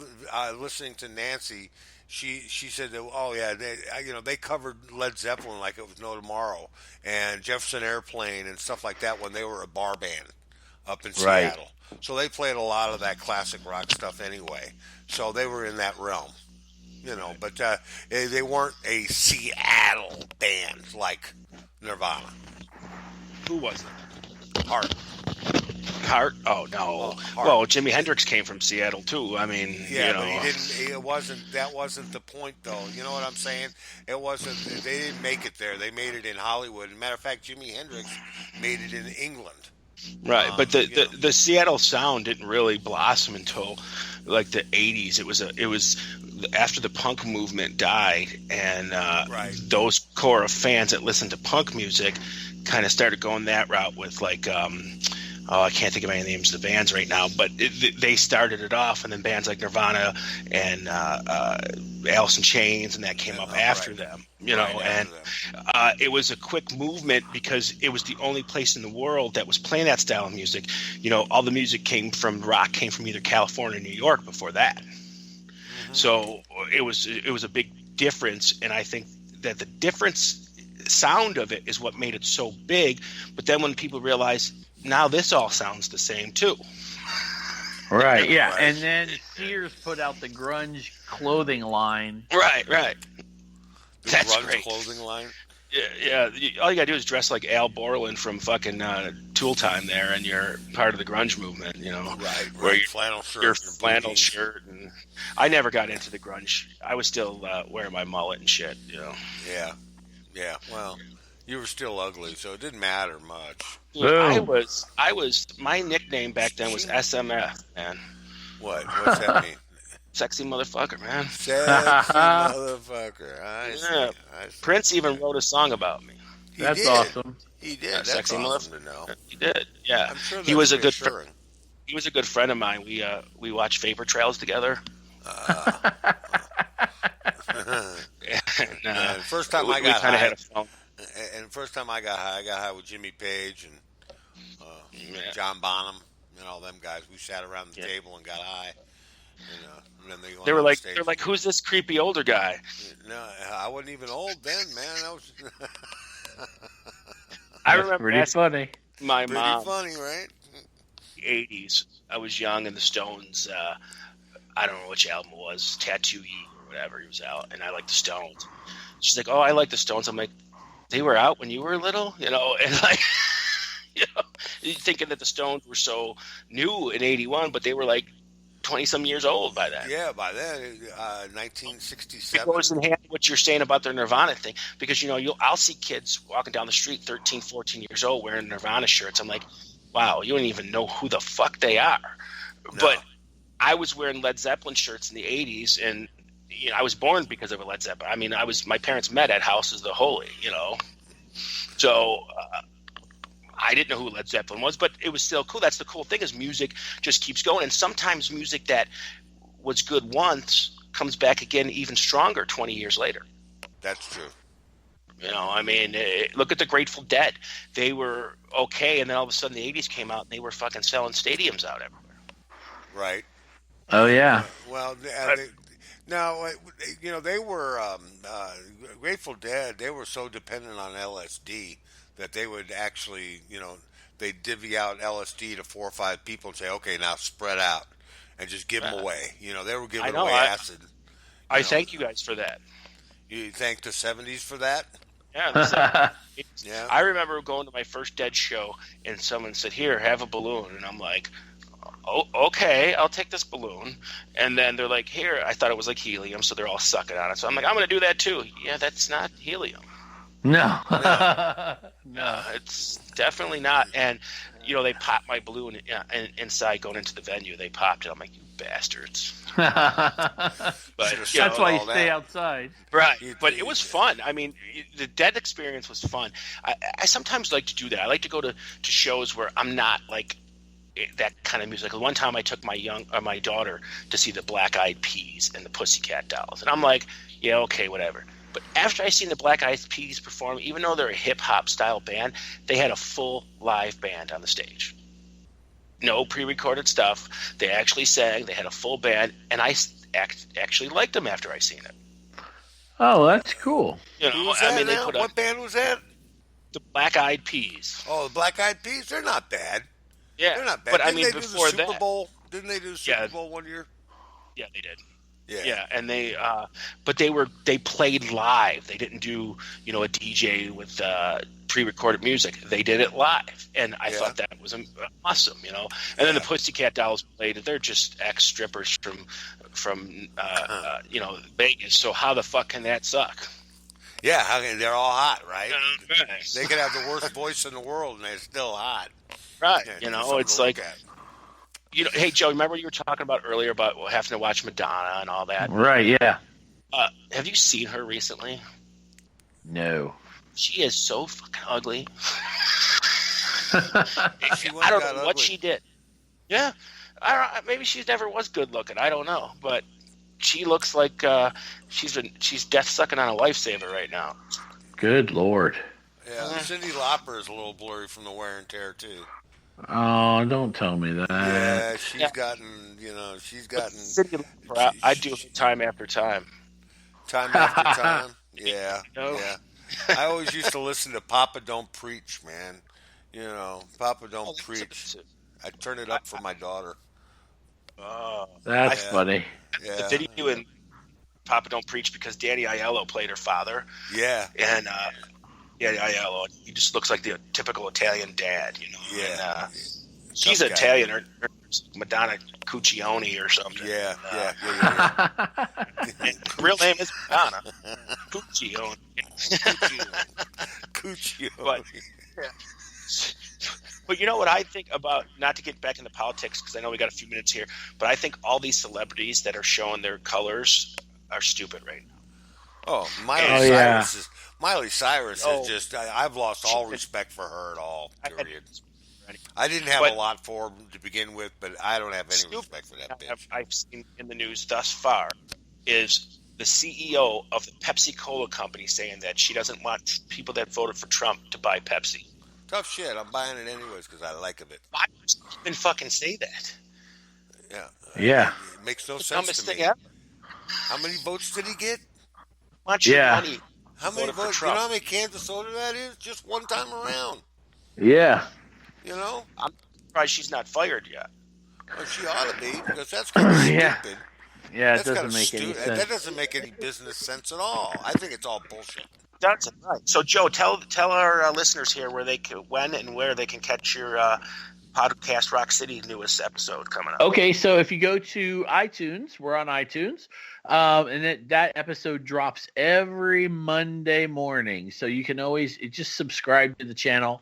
listening to Nancy, she said that, oh yeah, they covered Led Zeppelin like it was no tomorrow, and Jefferson Airplane and stuff like that when they were a bar band up in Right. Seattle. So they played a lot of that classic rock stuff anyway. So they were in that realm, But they weren't a Seattle band like Nirvana. Who was it? Heart. Hart? Oh no. Hart. Well, Jimi Hendrix came from Seattle too. I mean, Yeah, but he didn't. It wasn't. That wasn't the point, though. You know what I'm saying? It wasn't. They didn't make it there. They made it in Hollywood. As a matter of fact, Jimi Hendrix made it in England. Right, but the Seattle sound didn't really blossom until like the 80s. It was after the punk movement died, and Right. those core of fans that listened to punk music kind of started going that route with like I can't think of any names of the bands right now, but they started it off, and then bands like Nirvana and Alice in Chains, and that came up after right. them, Right and after it was a quick movement because it was the only place in the world that was playing that style of music. All the music rock came from either California or New York before that. Mm-hmm. So it was a big difference, and I think that the difference sound of it is what made it so big. But then when people realize now this all sounds the same too. Right, yeah. Right. And then Sears put out the grunge clothing line. Right. The That's grunge great. clothing line. Yeah. All you gotta do is dress like Al Borland from fucking Tool Time there, and you're part of the grunge movement. Right. Where you Flannel shirt. your and flannel booties. shirt. And I never got into the grunge. I was still wearing my mullet and shit. Yeah. Well, you were still ugly, so it didn't matter much. I Boom. was. My nickname back then was SMF, man. What's that mean? Sexy motherfucker, man. Sexy motherfucker. I see. Yeah. I see. Prince even wrote a song about me. He That's did. awesome. He did. Yeah, That's sexy awesome to know. He did, yeah. I'm sure He was a good reassuring. he was a good friend of mine. We watched Vapor Trails together. And, And first time I we got kind of high, had a phone. and first time I got high with Jimmy Page and John Bonham and all them guys. We sat around the table and got high. And then they went They were on like, stage. they're like, who's this creepy older guy? No, I wasn't even old then, man. That was I That's remember pretty asking funny. my pretty mom. funny, right? 80s. I was young, and the Stones. I don't know which album it was, Tattoo Heat or whatever. He was out, and I liked the Stones. She's like, "Oh, I like the Stones." I'm like, "They were out when you were little, and like, thinking that the Stones were so new in '81, but they were like 20-some years old by then." Yeah, by then, It 1967. goes in hand with what you're saying about their Nirvana thing, because I'll see kids walking down the street, 13, 14 years old, wearing Nirvana shirts. I'm like, wow, you don't even know who the fuck they are. No. But I was wearing Led Zeppelin shirts in the 80s, and I was born because of a Led Zeppelin. I mean, my parents met at Houses of the Holy, So I didn't know who Led Zeppelin was, but it was still cool. That's the cool thing, is music just keeps going. And sometimes music that was good once comes back again even stronger 20 years later. That's true. Look at the Grateful Dead. They were okay, and then all of a sudden the 80s came out, and they were fucking selling stadiums out everywhere. Right. Oh, yeah. Well, they were Grateful Dead. They were so dependent on LSD that they would actually, they divvy out LSD to 4 or 5 people and say, "Okay, now spread out," and just give them away. They were giving away acid. I thank you guys for that. You thank the 70s for that? Yeah. Yeah. I remember going to my first Dead show, and someone said, "Here, have a balloon," and I'm like, "Oh, okay, I'll take this balloon." And then they're like, "Here," I thought it was like helium, so they're all sucking on it. So I'm like, "I'm going to do that too." Yeah, that's not helium. No. No, it's definitely not. And they popped my balloon inside going into the venue. They popped it. I'm like, "You bastards!" But That's why you all stay that. outside. right. But it was fun. I mean, the Dead experience was fun. I sometimes like to do that. I like to go to shows where I'm not like that kind of music. One time I took my daughter to see the Black Eyed Peas and the Pussycat Dolls, and I'm like, yeah, okay, whatever. But after I seen the Black Eyed Peas perform, even though they're a hip hop style band, they had a full live band on the stage. No pre-recorded stuff. They actually sang. They had a full band, and I actually liked them after I seen it. Oh, that's cool. You Who know, was I that mean, they now? put What band was that? the Black Eyed Peas. Oh, the Black Eyed Peas. They're not bad. Yeah, They're not bad. but I Didn't mean, they do the before Super that, Bowl? Didn't they do the Super yeah, Bowl one year? yeah, they did. Yeah. Yeah, and but they played live. They didn't do, a DJ with pre-recorded music. They did it live, and I thought that was awesome, And then the Pussycat Dolls played. They're just ex-strippers from Vegas. So how the fuck can that suck? Yeah, they're all hot, right? Nice. They could have the worst voice in the world, and they're still hot. Right? Yeah, It's like. Hey Joe, remember you were talking about earlier about having to watch Madonna and all that? Right, yeah. Have you seen her recently? No. She is so fucking ugly. I don't know what she did. Yeah, maybe she never was good looking. I don't know, but she looks like she's death sucking on a lifesaver right now. Good Lord. Yeah, Cyndi Lauper is a little blurry from the wear and tear too. Oh, don't tell me that. Yeah, she's gotten. Cyndi Lauper, I do time after time. Time after time. Yeah, yeah. I always used to listen to Papa Don't Preach, man. Papa Don't Preach. I turn it up for my daughter. That's funny. Yeah. The video in Papa Don't Preach because Danny Aiello played her father. Yeah. And Danny Aiello, he just looks like the typical Italian dad, Yeah. And, she's Italian, or Madonna Cuccione or something. Yeah. And her real name is Madonna Cuccione. Cuccione. But you know what I think about, not to get back into politics because I know we got a few minutes here, but I think all these celebrities that are showing their colors are stupid right now. Oh, Miley Cyrus is just, I've lost all respect for her at all, period. I didn't have a lot for her to begin with, but I don't have any respect for that bitch. I've seen in the news thus far is the CEO of the Pepsi-Cola company saying that she doesn't want people that voted for Trump to buy Pepsi. Tough shit. I'm buying it anyways because I like it. Why would you even fucking say that? Yeah. Yeah. It makes no the sense dumbest to me. thing ever. How many votes did he get? Want your money? How many votes? You know how many cans of soda that is? Just one time around. Yeah. I'm surprised she's not fired yet. Well, she ought to be because that's kind of stupid. Yeah, it doesn't make any sense. That doesn't make any business sense at all. I think it's all bullshit. That's right. So, Joe, tell our listeners here when and where they can catch your podcast Rock City newest episode coming up. Okay, so if you go to iTunes, we're on iTunes, and that episode drops every Monday morning. So you can always just subscribe to the channel.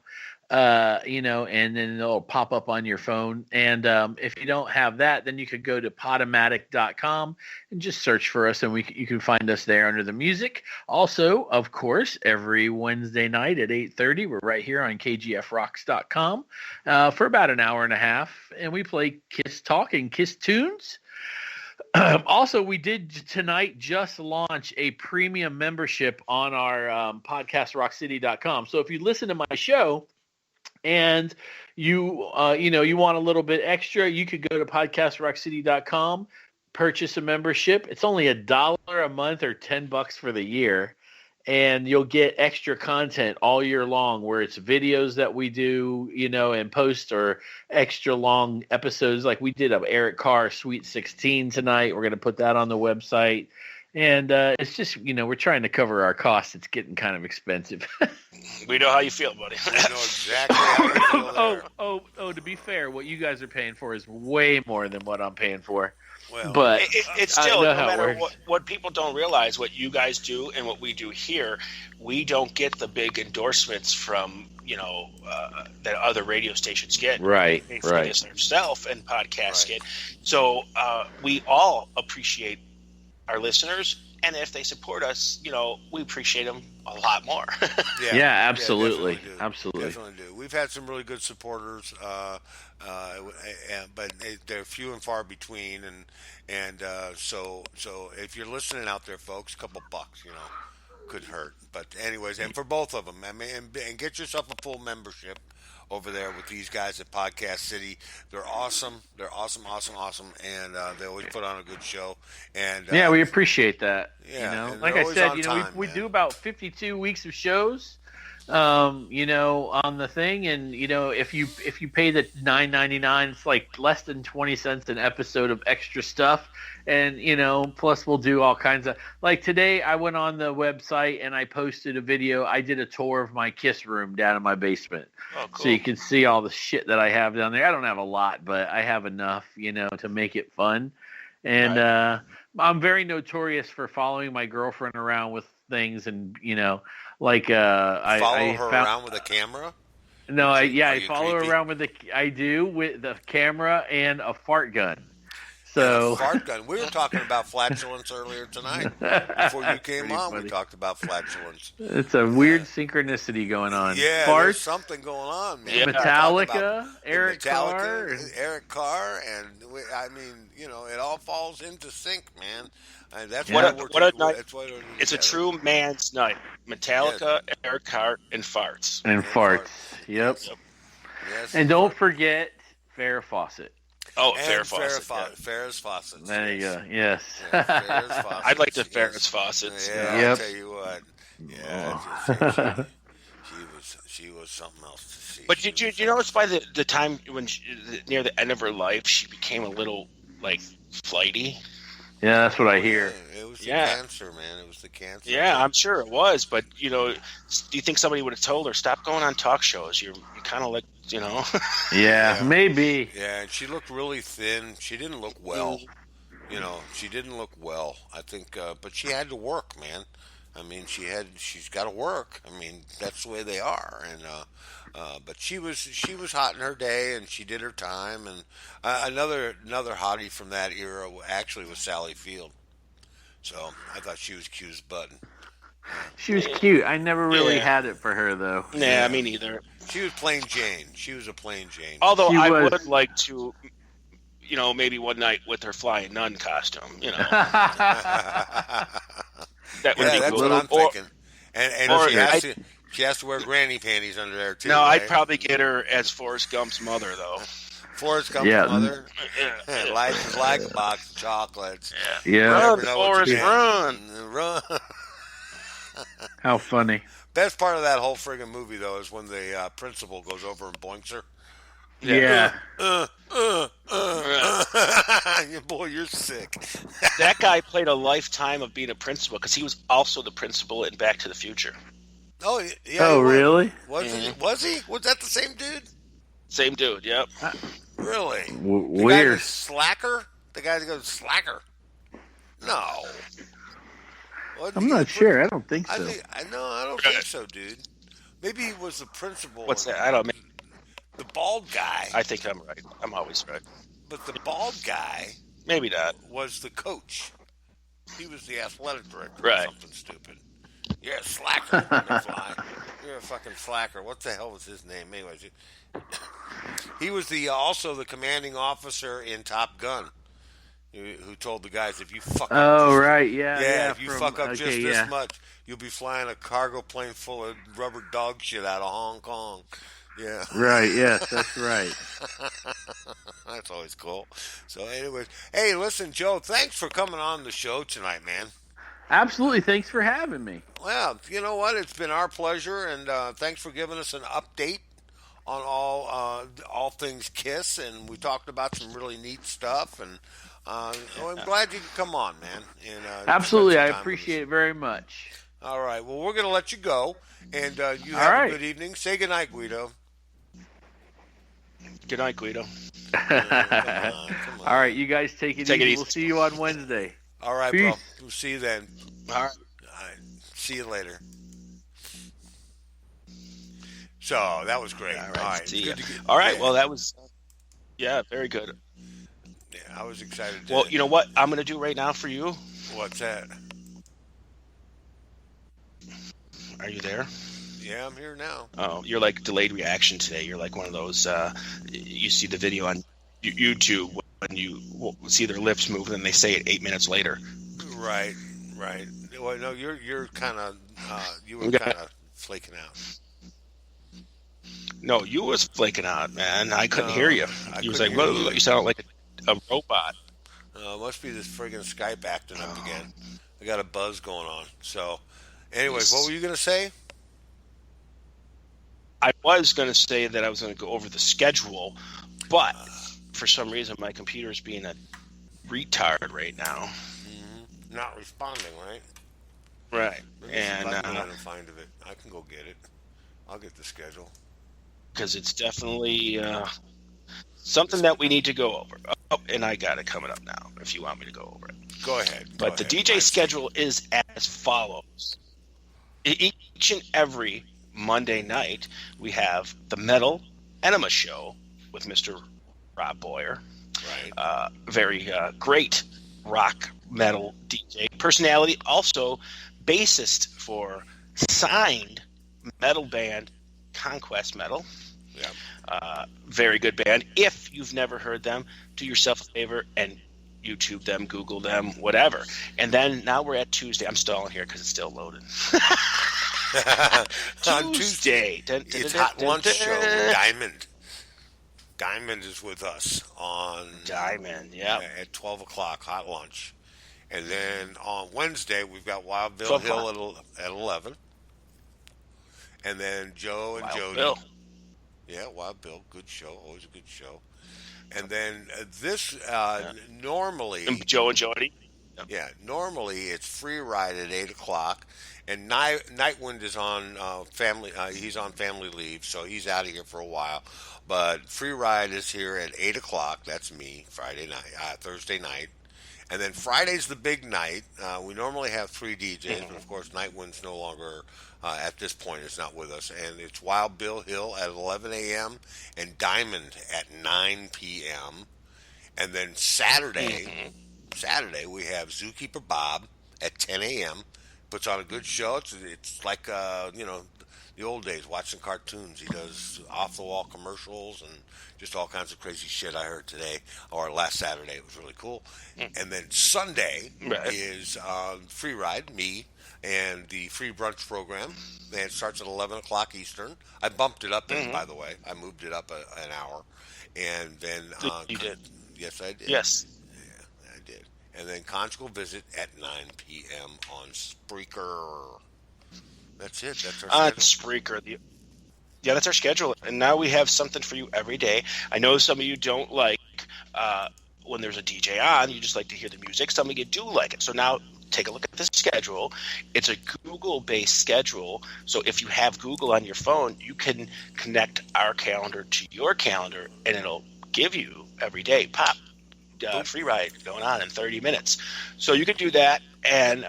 And then it'll pop up on your phone. And if you don't have that, then you could go to podomatic.com and just search for us, and you can find us there under the music. Also, of course, every Wednesday night at 8:30, we're right here on kgfrocks.com for about an hour and a half, and we play Kiss Talk and Kiss tunes. Also, we did tonight just launch a premium membership on our podcastrockcity.com. So if you listen to my show and you want a little bit extra, you could go to podcastrockcity.com, purchase a membership. It's only $1 a month or $10 for the year, and you'll get extra content all year long, where it's videos that we do, and post, or extra long episodes. Like we did of Eric Carr Sweet 16 tonight. We're going to put that on the website. And it's just, we're trying to cover our costs. It's getting kind of expensive. We know how you feel, buddy. We know exactly how you feel there. To be fair, what you guys are paying for is way more than what I'm paying for. Well, but it's still, no matter what people don't realize, what you guys do and what we do here, we don't get the big endorsements from, that other radio stations get. Right, right. This ourselves and podcasts get. So we all appreciate our listeners, and if they support us, we appreciate them a lot more. Yeah, absolutely. Definitely do. We've had some really good supporters, but they're few and far between, and so if you're listening out there, folks, a couple bucks, could hurt. But anyways, and for both of them, I mean, and get yourself a full membership over there with these guys at Podcast City. They're awesome. They're awesome, and they always put on a good show. And yeah, we appreciate that. Yeah, like I said, we do about 52 weeks of shows. On the thing, and if you pay the $9.99, it's like less than 20 cents an episode of extra stuff, and plus we'll do all kinds of, like today I went on the website and I posted a video. I did a tour of my Kiss room down in my basement. Oh, cool. So you can see all the shit that I have down there. I don't have a lot, but I have enough, to make it fun. And Right. I'm very notorious for following my girlfriend around with things, and I follow her found, around with a camera. No, I you follow her creepy? around with the camera and a fart gun. So And a fart gun. We were talking about flatulence earlier tonight. Before you came Pretty on, funny. we talked about flatulence. It's a weird synchronicity going on. Yeah, there's Farts, something going on, man. Yeah. We talked about Metallica, Eric Carr. Eric Carr, and it all falls into sync, man. And that's What why a night. That's why It's a true man's night. Metallica, Eric Carr, and farts. And farts. Yep. Yes, And don't forget Farrah Fawcett. Oh, and Farrah Fawcett. Farrah's Fawcett. There you go. Yes. Yeah, Farrah's Fawcett. I'd like to Yes. Farrah's Fawcett's. Yeah, Yep. I'll tell you what. Yeah, she was something else to see. But did you notice by the time when near the end of her life, she became a little flighty? Yeah, that's what I hear. It was the Yeah. cancer, man. It was the cancer. Yeah, I'm sure it was. But do you think somebody would have told her, stop going on talk shows? You're kind of Yeah, maybe. Yeah, and she looked really thin. She didn't look well. She didn't look well. I think, but she had to work, man. I mean, she's got to work. I mean, that's the way they are. And but she was hot in her day, and she did her time. And another hottie from that era actually was Sally Field. So I thought she was cute as button. She was cute. I never really Yeah. had it for her, though. Nah, me neither. She was plain Jane. She was a plain Jane. Although She I was- would like to, maybe one night with her flying nun costume, That would Yeah, be that's cool. what I'm Or- thinking. And or she has to wear granny panties under there too. No, right? I'd probably get her as Forrest Gump's mother, though. Forrest Gump's Yeah. mother. Yeah. Life is like a box of chocolates. Yeah. Never Run, know what Forrest, you get. run. Run. How funny. Best part of that whole friggin' movie though is when the principal goes over and boinks her. Yeah. Boy, you're sick. That guy played a lifetime of being a principal because he was also the principal in Back to the Future. Oh yeah. Oh, he was. really? Was he? Was he? Was that the same dude? Same dude, yep. Really? The guy Weird. goes Slacker? The guy that goes Slacker? No. I'm not sure. I don't think so. I don't think so, dude. Maybe he was the principal. What's that? I don't know. The bald guy. I think I'm right. I'm always right. But the bald guy Maybe not. was the coach. He was the athletic director Right. or something stupid. You're a slacker, McFly. You're a fucking slacker. What the hell was his name? Anyways, he was also the commanding officer in Top Gun, who told the guys, if you fuck up Oh, just, right. Yeah. if you fuck up just this much, you'll be flying a cargo plane full of rubber dog shit out of Hong Kong. Yeah. Right. Yes, that's right. That's always cool. So anyways, hey, listen, Joe, thanks for coming on the show tonight, man. Absolutely. Thanks for having me. Well, you know what? It's been our pleasure, and thanks for giving us an update on all things Kiss, and we talked about some really neat stuff, and I'm glad you could come on, man. And, Absolutely. spend I some time with appreciate us. it very much. All right. Well, we're going to let you go, and you All have right. a good evening. Say goodnight, Guido. Good night, Guido. Come on. All right. You guys take it Take it easy. easy. We'll see you on Wednesday. All right, Peace. bro. We'll see you then. All right. All right. See you later. So that was great. All right. All right. See It's ya. good to get- All right. yeah. Well, that was, very good. Yeah, I was excited. Well, you know what I'm going to do right now for you? What's that? Are you there? Yeah, I'm here now. Oh, you're like delayed reaction today. You're like one of those, you see the video on YouTube when you see their lips move and then they say it 8 minutes later. Right. Right. Well, no, you're kind of you were Okay. kind of flaking out. No, you was flaking out, man. I couldn't hear No, you. I You was couldn't like, hear you whoa, either. you sound like a robot. Must be this friggin' Skype acting up Oh, again. I got a buzz going on. So, anyways, what were this- you gonna say? I was going to say that I was going to go over the schedule, but for some reason my computer is being a retard right now. Not responding, right? Right. Let me see if And I can go in and find it. I can go get it. I'll get the schedule. because it's definitely something that we need to go over. Oh, and I got it coming up now if you want me to go over it. Go ahead. But the DJ schedule is as follows. Each and every Monday night, we have the Metal Enema Show with Mr. Rob Boyer. Right. Very great rock metal DJ personality. Also, bassist for signed metal band Conquest Metal. Yeah. Very good band. If you've never heard them, do yourself a favor and YouTube them, Google them, whatever. And then now we're at Tuesday. I'm stalling here because it's still loading. On Tuesday, it's Hot Lunch Show with Diamond. Diamond is with us on Diamond, yeah. at 12 o'clock, Hot Lunch. And then on Wednesday, we've got Wild Bill 12 Hill at 11. And then Joe and Wild Jody. Bill. Yeah, Wild Bill, good show, always a good show. And then normally, And Joe and Jody. normally it's Free Ride at 8 o'clock, and Nightwind is on family. He's on family leave, so he's out of here for a while. But Free Ride is here at 8 o'clock. That's me, Thursday night. And then Friday's the big night. We normally have 3 DJs, but of course Nightwind's no longer, at this point, is not with us. And it's Wild Bill Hill at 11 a.m. and Diamond at 9 p.m. And then Saturday we have Zookeeper Bob at 10 a.m. Puts on a good show. It's like, the old days, watching cartoons. He does off-the-wall commercials and just all kinds of crazy shit I heard today, or last Saturday. It was really cool. And then Sunday is Free Ride, me, and the free brunch program. And it starts at 11 o'clock Eastern. I bumped it up, by the way. I moved it up an hour. And then... You did? Yes, I did. Yes. Yeah, I did. And then Conjugal Visit at 9 p.m. on Spreaker. That's it. That's our On schedule. Spreaker. Yeah, that's our schedule. And now we have something for you every day. I know some of you don't like when there's a DJ on. You just like to hear the music. Some of you do like it. So now take a look at the schedule. It's a Google-based schedule. So if you have Google on your phone, you can connect our calendar to your calendar, and it'll give you every day, pop, free ride going on in 30 minutes. So you can do that and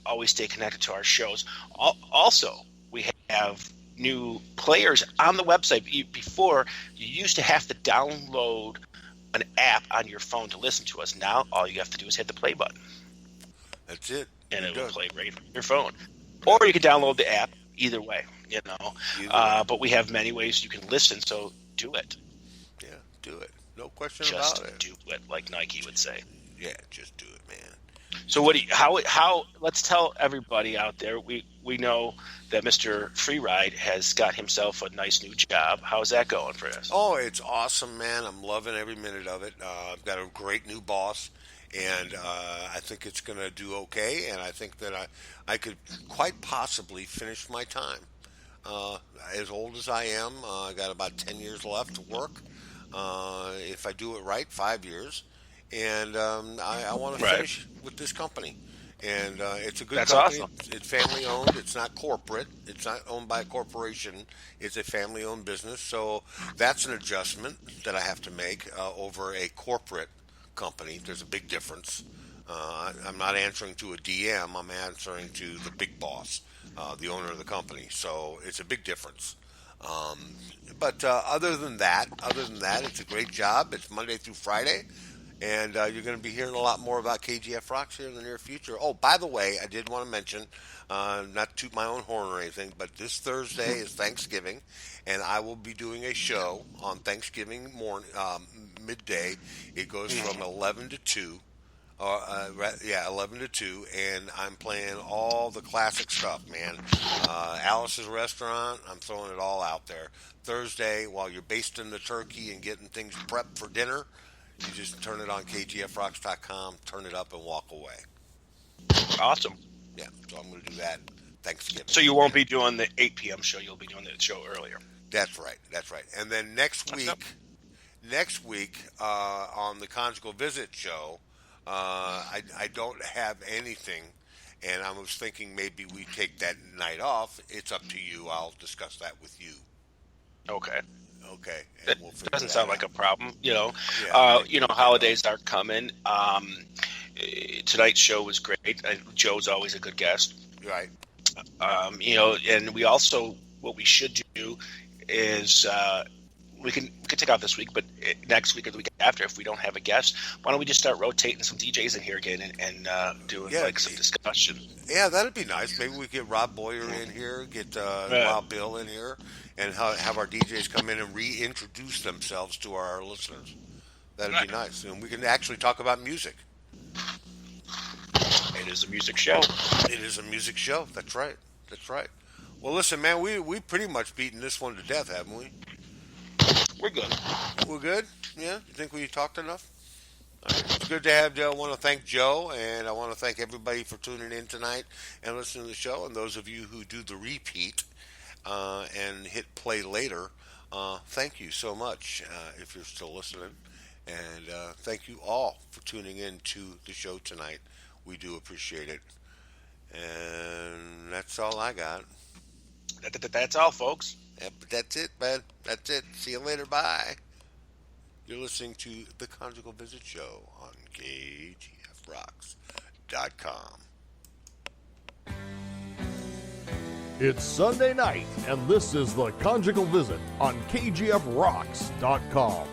always stay connected to our shows. Also, we have new players on the website. Before, you used to have to download an app on your phone to listen to us. Now, all you have to do is hit the play button. That's it. And it will Good. play right from your phone. Or you can download the app. Either way, Either way. But we have many ways you can listen, so do it. Yeah, do it. No question Just about it. do it, like Nike would say. Yeah, just do it, man. So what do you, how let's tell everybody out there, we know that Mr. Freeride has got himself a nice new job. How's that going for us? Oh, it's awesome, man. I'm loving every minute of it. I've got a great new boss, and I think it's going to do okay, and I think that I could quite possibly finish my time. As old as I am, I got about 10 years left to work. If I do it right, 5 years. And I want to finish with this company. And it's a good That's company. awesome. It's family owned. It's not corporate. It's not owned by a corporation. It's a family owned business. So that's an adjustment that I have to make over a corporate company. There's a big difference. I'm not answering to a DM. I'm answering to the big boss, the owner of the company. So it's a big difference. But other than that, it's a great job. It's Monday through Friday. And you're going to be hearing a lot more about KGF Rocks here in the near future. Oh, by the way, I did want to mention, not to toot my own horn or anything, but this Thursday is Thanksgiving, and I will be doing a show on Thanksgiving morning, midday. It goes from 11 to 2 Yeah, 11 to 2, and I'm playing all the classic stuff, man. Alice's Restaurant, I'm throwing it all out there. Thursday, while you're basting the turkey and getting things prepped for dinner, you just turn it on kgfrocks.com, turn it up, and walk away. Awesome. Yeah, so I'm going to do that Thanksgiving. So you won't be doing the 8 p.m. show. You'll be doing the show earlier. That's right. That's right. And then next week on the Conjugal Visit show, I don't have anything, and I was thinking maybe we take that night off. It's up to you. I'll discuss that with you. Okay. Okay. That we'll figure doesn't that sound out. like a problem. Yeah, Holidays are coming. Tonight's show was great. Joe's always a good guest. Right. And we also, what we should do is we can take off this week, but next week or the week after, if we don't have a guest, why don't we just start rotating some DJs in here again and doing some discussion? Yeah, that'd be nice. Maybe we get Rob Boyer in here, get Wild Bill in here, and have our DJs come in and reintroduce themselves to our listeners. That'd be nice, and we can actually talk about music. It is a music show. It is a music show. That's right. That's right. Well, listen, man, we pretty much beaten this one to death, haven't we? We're good. We're good? Yeah? You think we talked enough? All right. It's good to have Joe. I want to thank Joe, and I want to thank everybody for tuning in tonight and listening to the show, and those of you who do the repeat and hit play later, thank you so much if you're still listening. And thank you all for tuning in to the show tonight. We do appreciate it. And that's all I got. That's all, folks. Yeah, but that's it, man. That's it. See you later. Bye. You're listening to the Conjugal Visit Show on kgfrocks.com. It's Sunday night, and this is the Conjugal Visit on kgfrocks.com.